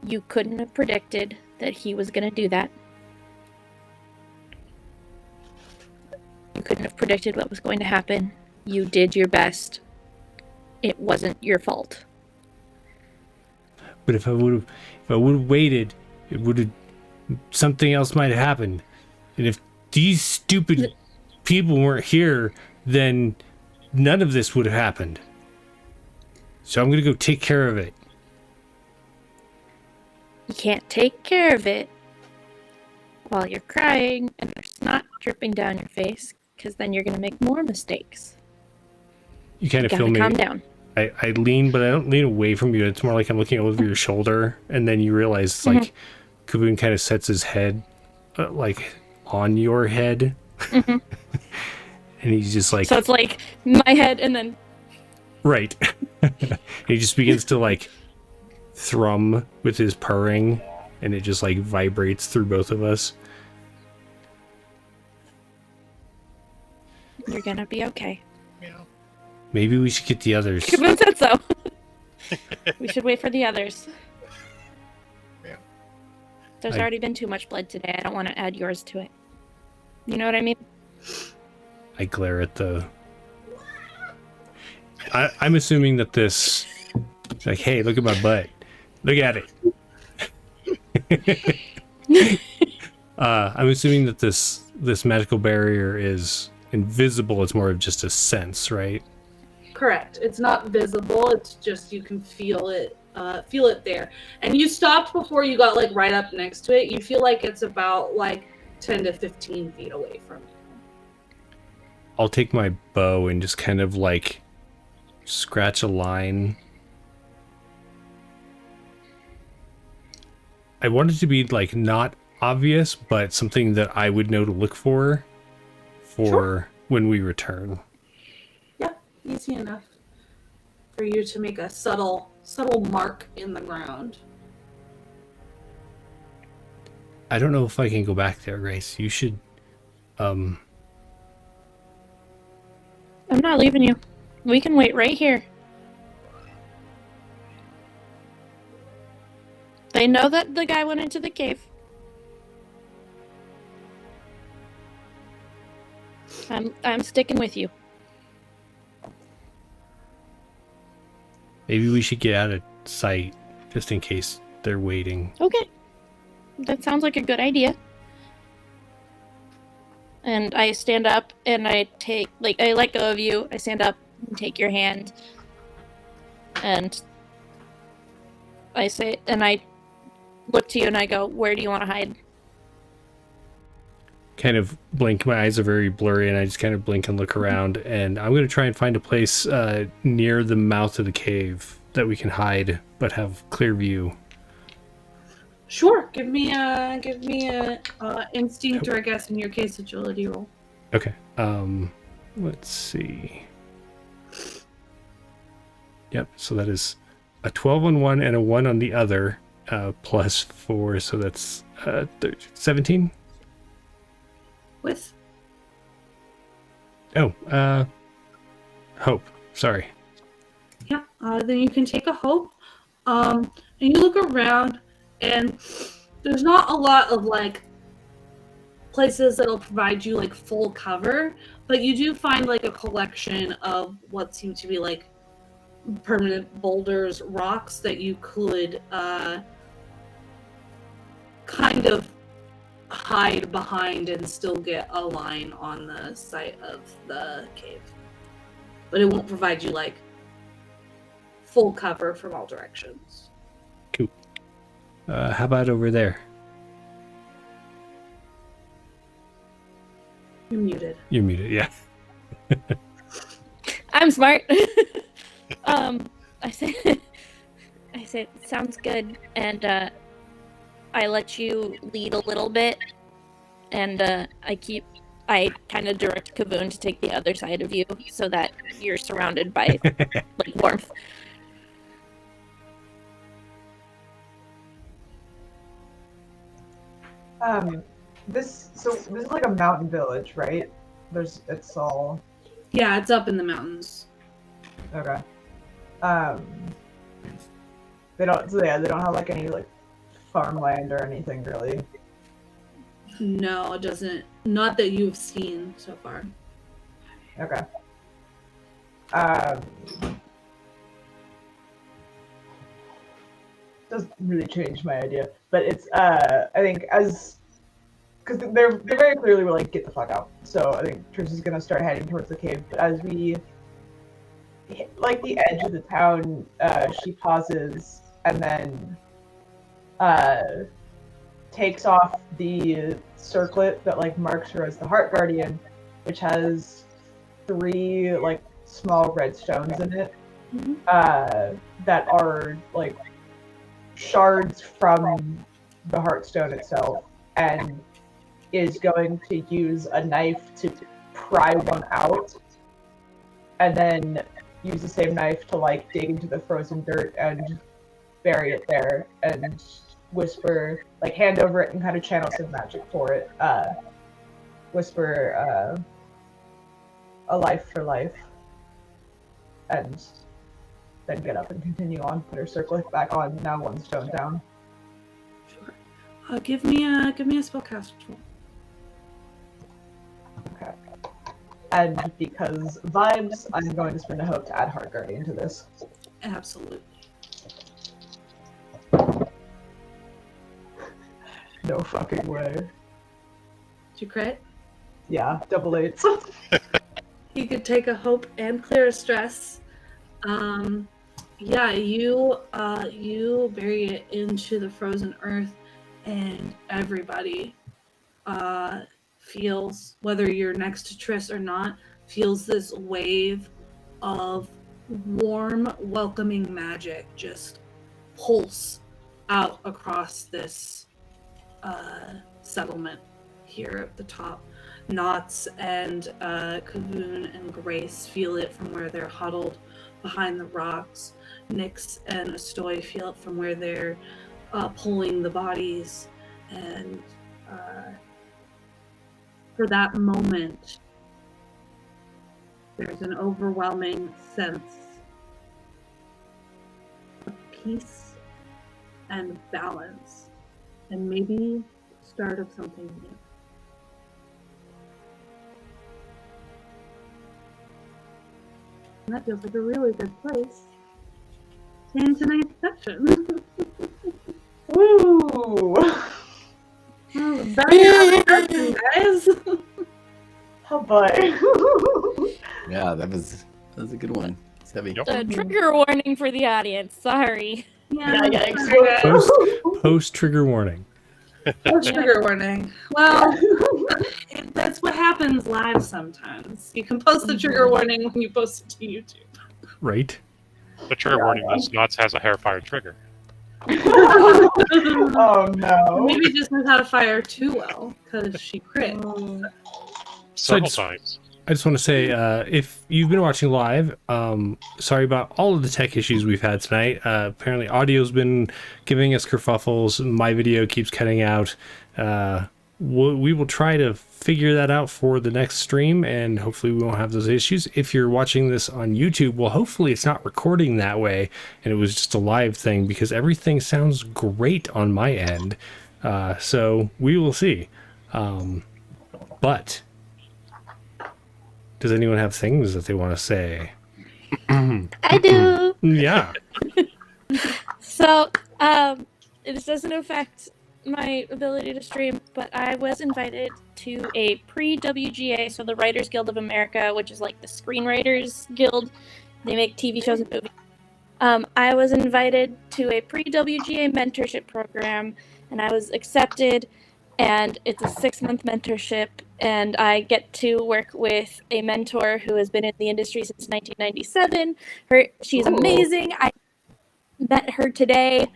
you couldn't have predicted that he was gonna do that. You couldn't have predicted what was going to happen. You did your best. It wasn't your fault. But if I would have waited, it would have, something else might have happened. And if these stupid people weren't here, then none of this would have happened. So I'm gonna go take care of it. You can't take care of it while you're crying and there's snot dripping down your face, because then you're gonna make more mistakes. You kind of You feel me. gotta calm down. I lean, but I don't lean away from you. It's more like I'm looking over your shoulder, and then you realize it's like Kavun kind of sets his head like on your head, and he's just like, So it's like my head and then right. He just begins to like thrum with his purring, and it just like vibrates through both of us. you're gonna be okay. Maybe we should get the others. Kavun said so. We should wait for the others. Yeah. There's already been too much blood today. I don't want to add yours to it. You know what I mean? I glare at the... I'm assuming that this... It's like, hey, look at my butt. Look at it. I'm assuming that this magical barrier is invisible. It's more of just a sense, right? Correct. It's not visible. It's just you can feel it there. And you stopped before you got like right up next to it. You feel like it's about like 10 to 15 feet away from you. I'll take my bow and just kind of like scratch a line. I want it to be like not obvious, but something that I would know to look for Sure. when we return. Yeah, easy enough for you to make a subtle mark in the ground. I don't know if I can go back there, Grace. You should I'm not leaving you. We can wait right here. They know that the guy went into the cave. I'm sticking with you. Maybe we should get out of sight just in case they're waiting. Okay. That sounds like a good idea. And I stand up and I let go of you. I stand up and take your hand. And I look to you and I go, where do you want to hide? Kind of blink. My eyes are very blurry, and I just kind of blink and look around. And I'm going to try and find a place near the mouth of the cave that we can hide, but have clear view. Sure. Give me a instinct, or I guess in your case, agility roll. Okay. Let's see. Yep. So that is a 12 on one and a 1 on the other, plus 4. So that's 17. With? Oh, hope. Sorry. Yeah. Then you can take a hope. And you look around, and there's not a lot of like places that'll provide you like full cover, but you do find like a collection of what seem to be like permanent boulders, rocks that you could kind of hide behind and still get a line on the site of the cave. But it won't provide you like full cover from all directions. Cool. How about over there? You're muted. You're muted, yeah. I'm smart. I said, sounds good, and I let you lead a little bit, and I kind of direct Kavun to take the other side of you, so that you're surrounded by like warmth. This is like a mountain village, right? It's all Yeah, it's up in the mountains. okay. They don't have like any like farmland or anything really. No, it doesn't. Not that you've seen so far. Okay. Doesn't really change my idea, but it's I think because they're very clearly like get the fuck out. So I think Trish is gonna start heading towards the cave. But as we hit like the edge of the town, she pauses and then takes off the circlet that like marks her as the Heart Guardian, which has 3 like small red stones in it, that are like shards from the Heartstone itself, and is going to use a knife to pry one out, and then use the same knife to like dig into the frozen dirt and bury it there, and whisper, like hand over it and kind of channel some magic for it. Whisper, a life for life, and then get up and continue on. Put her circlet back on. Now 1 stone down. Sure. Give me a spellcast roll. Okay. And because vibes, I'm going to spend a hope to add Heart Guardian to this. Absolutely. No fucking way. Did you crit? Yeah, double 8s. You could take a hope and clear a stress. Yeah, you bury it into the frozen earth, and everybody feels, whether you're next to Triss or not, feels this wave of warm, welcoming magic just pulse out across this settlement here at the top. Knots and Kavun and Grace feel it from where they're huddled behind the rocks. Nyx and Astoy feel it from where they're pulling the bodies. And for that moment, there's an overwhelming sense of peace and balance, and maybe the start of something new. And that feels like a really good place to end tonight's session. Woo! Oh, better session, guys. Oh boy. Yeah, that was a good one. It's heavy. Yep. Trigger warning for the audience. Sorry. Yeah, yikes. Post trigger warning. Trigger warning. Well, that's what happens live sometimes. You can post the trigger warning when you post it to YouTube. Right? The trigger warning is Knots has a hair-fired trigger. Oh no. Maybe just knows how to fire too well because she crit. Several just- times. I just want to say, if you've been watching live, sorry about all of the tech issues we've had tonight. Apparently, audio's been giving us kerfuffles. My video keeps cutting out. We will try to figure that out for the next stream, and hopefully we won't have those issues. If you're watching this on YouTube, well, hopefully it's not recording that way, and it was just a live thing, because everything sounds great on my end. So we will see. But does anyone have things that they want to say? I do. Yeah. So, this doesn't affect my ability to stream, but I was invited to a pre-WGA, so the Writers Guild of America, which is like the Screenwriters Guild. They make TV shows and movies. I was invited to a pre-WGA mentorship program, and I was accepted, and it's a 6-month mentorship, and I get to work with a mentor who has been in the industry since 1997. She's amazing. I met her today.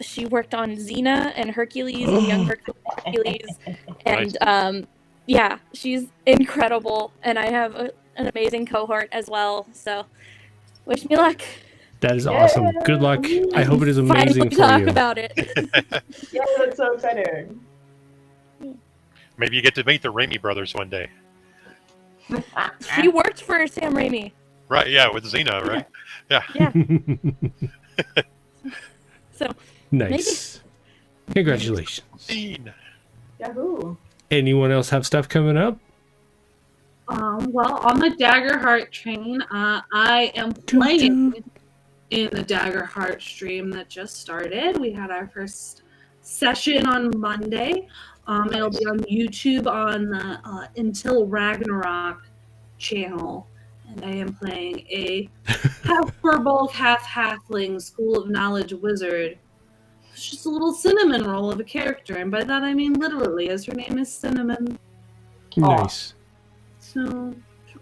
She worked on Xena and Hercules, and Young Hercules, and yeah, she's incredible. And I have an amazing cohort as well. So, wish me luck. That is awesome. Good luck. I hope it is amazing Finally for talk you. about it. Yeah, that's so exciting. Maybe you get to meet the Raimi brothers one day. He worked for Sam Raimi. Right, yeah, with Xena, right? Yeah. Yeah. So Nice. Congratulations. Scene. Yahoo. Anyone else have stuff coming up? Well, on the Daggerheart train, I am playing in the Daggerheart stream that just started. We had our first session on Monday. It'll be on YouTube on the Until Ragnarok channel. And I am playing a half Furbolg, half Halfling School of Knowledge wizard. It's just a little cinnamon roll of a character. And by that I mean literally, as her name is Cinnamon. Nice. So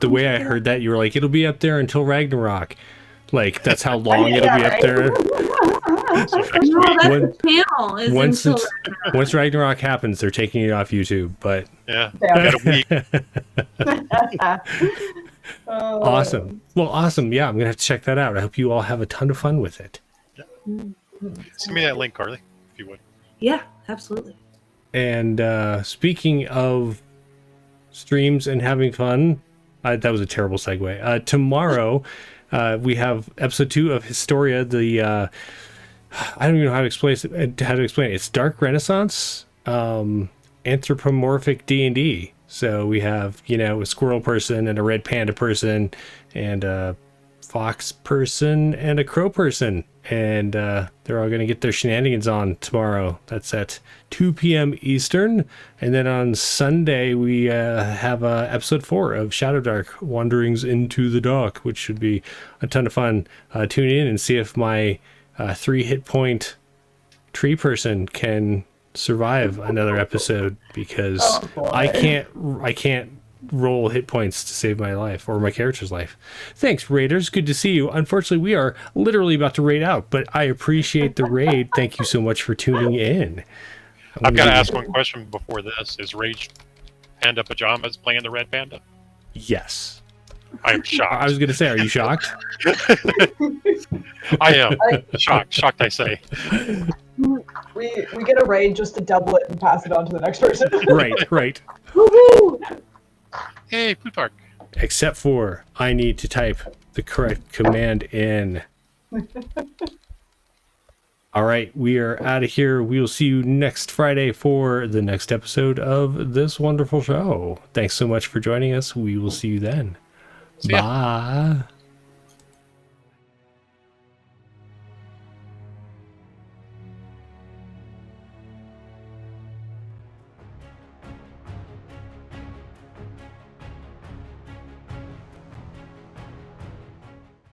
The way I heard that, you were like, it'll be up there until Ragnarok. Like, that's how long it'll be up there. So next No, week. that's When- the channel. Is Once until it's once Ragnarok happens, they're taking it off YouTube. But Yeah. Yeah. Got a week. awesome. Well, awesome. Yeah, I'm gonna have to check that out. I hope you all have a ton of fun with it. Send me that link, Carly, if you would. Yeah, absolutely. And speaking of streams and having fun, that was a terrible segue. Tomorrow, we have episode 2 of Historia. The I don't even know how to explain it. It's Dark Renaissance, anthropomorphic D&D. So we have, a squirrel person and a red panda person and a fox person and a crow person. And they're all going to get their shenanigans on tomorrow. That's at 2 p.m. Eastern. And then on Sunday, we have episode 4 of Shadow Dark, Wanderings into the Dark, which should be a ton of fun. Tune in and see if my 3 hit point tree person can survive another episode, because I can't roll hit points to save my life or my character's life. Thanks, raiders. Good to see you. Unfortunately, we are literally about to raid out, but I appreciate the raid. Thank you so much for tuning in. I've got to ask one question before this. Is Rage Panda Pajamas playing the Red Panda? Yes. I am shocked. I was going to say, are you shocked? I am shocked. Shocked, I say. We get a raid just to double it and pass it on to the next person. Right. Woohoo! Hey, Plutarch. Except for I need to type the correct command in. All right, we are out of here. We will see you next Friday for the next episode of this wonderful show. Thanks so much for joining us. We will see you then. See ya. Bye.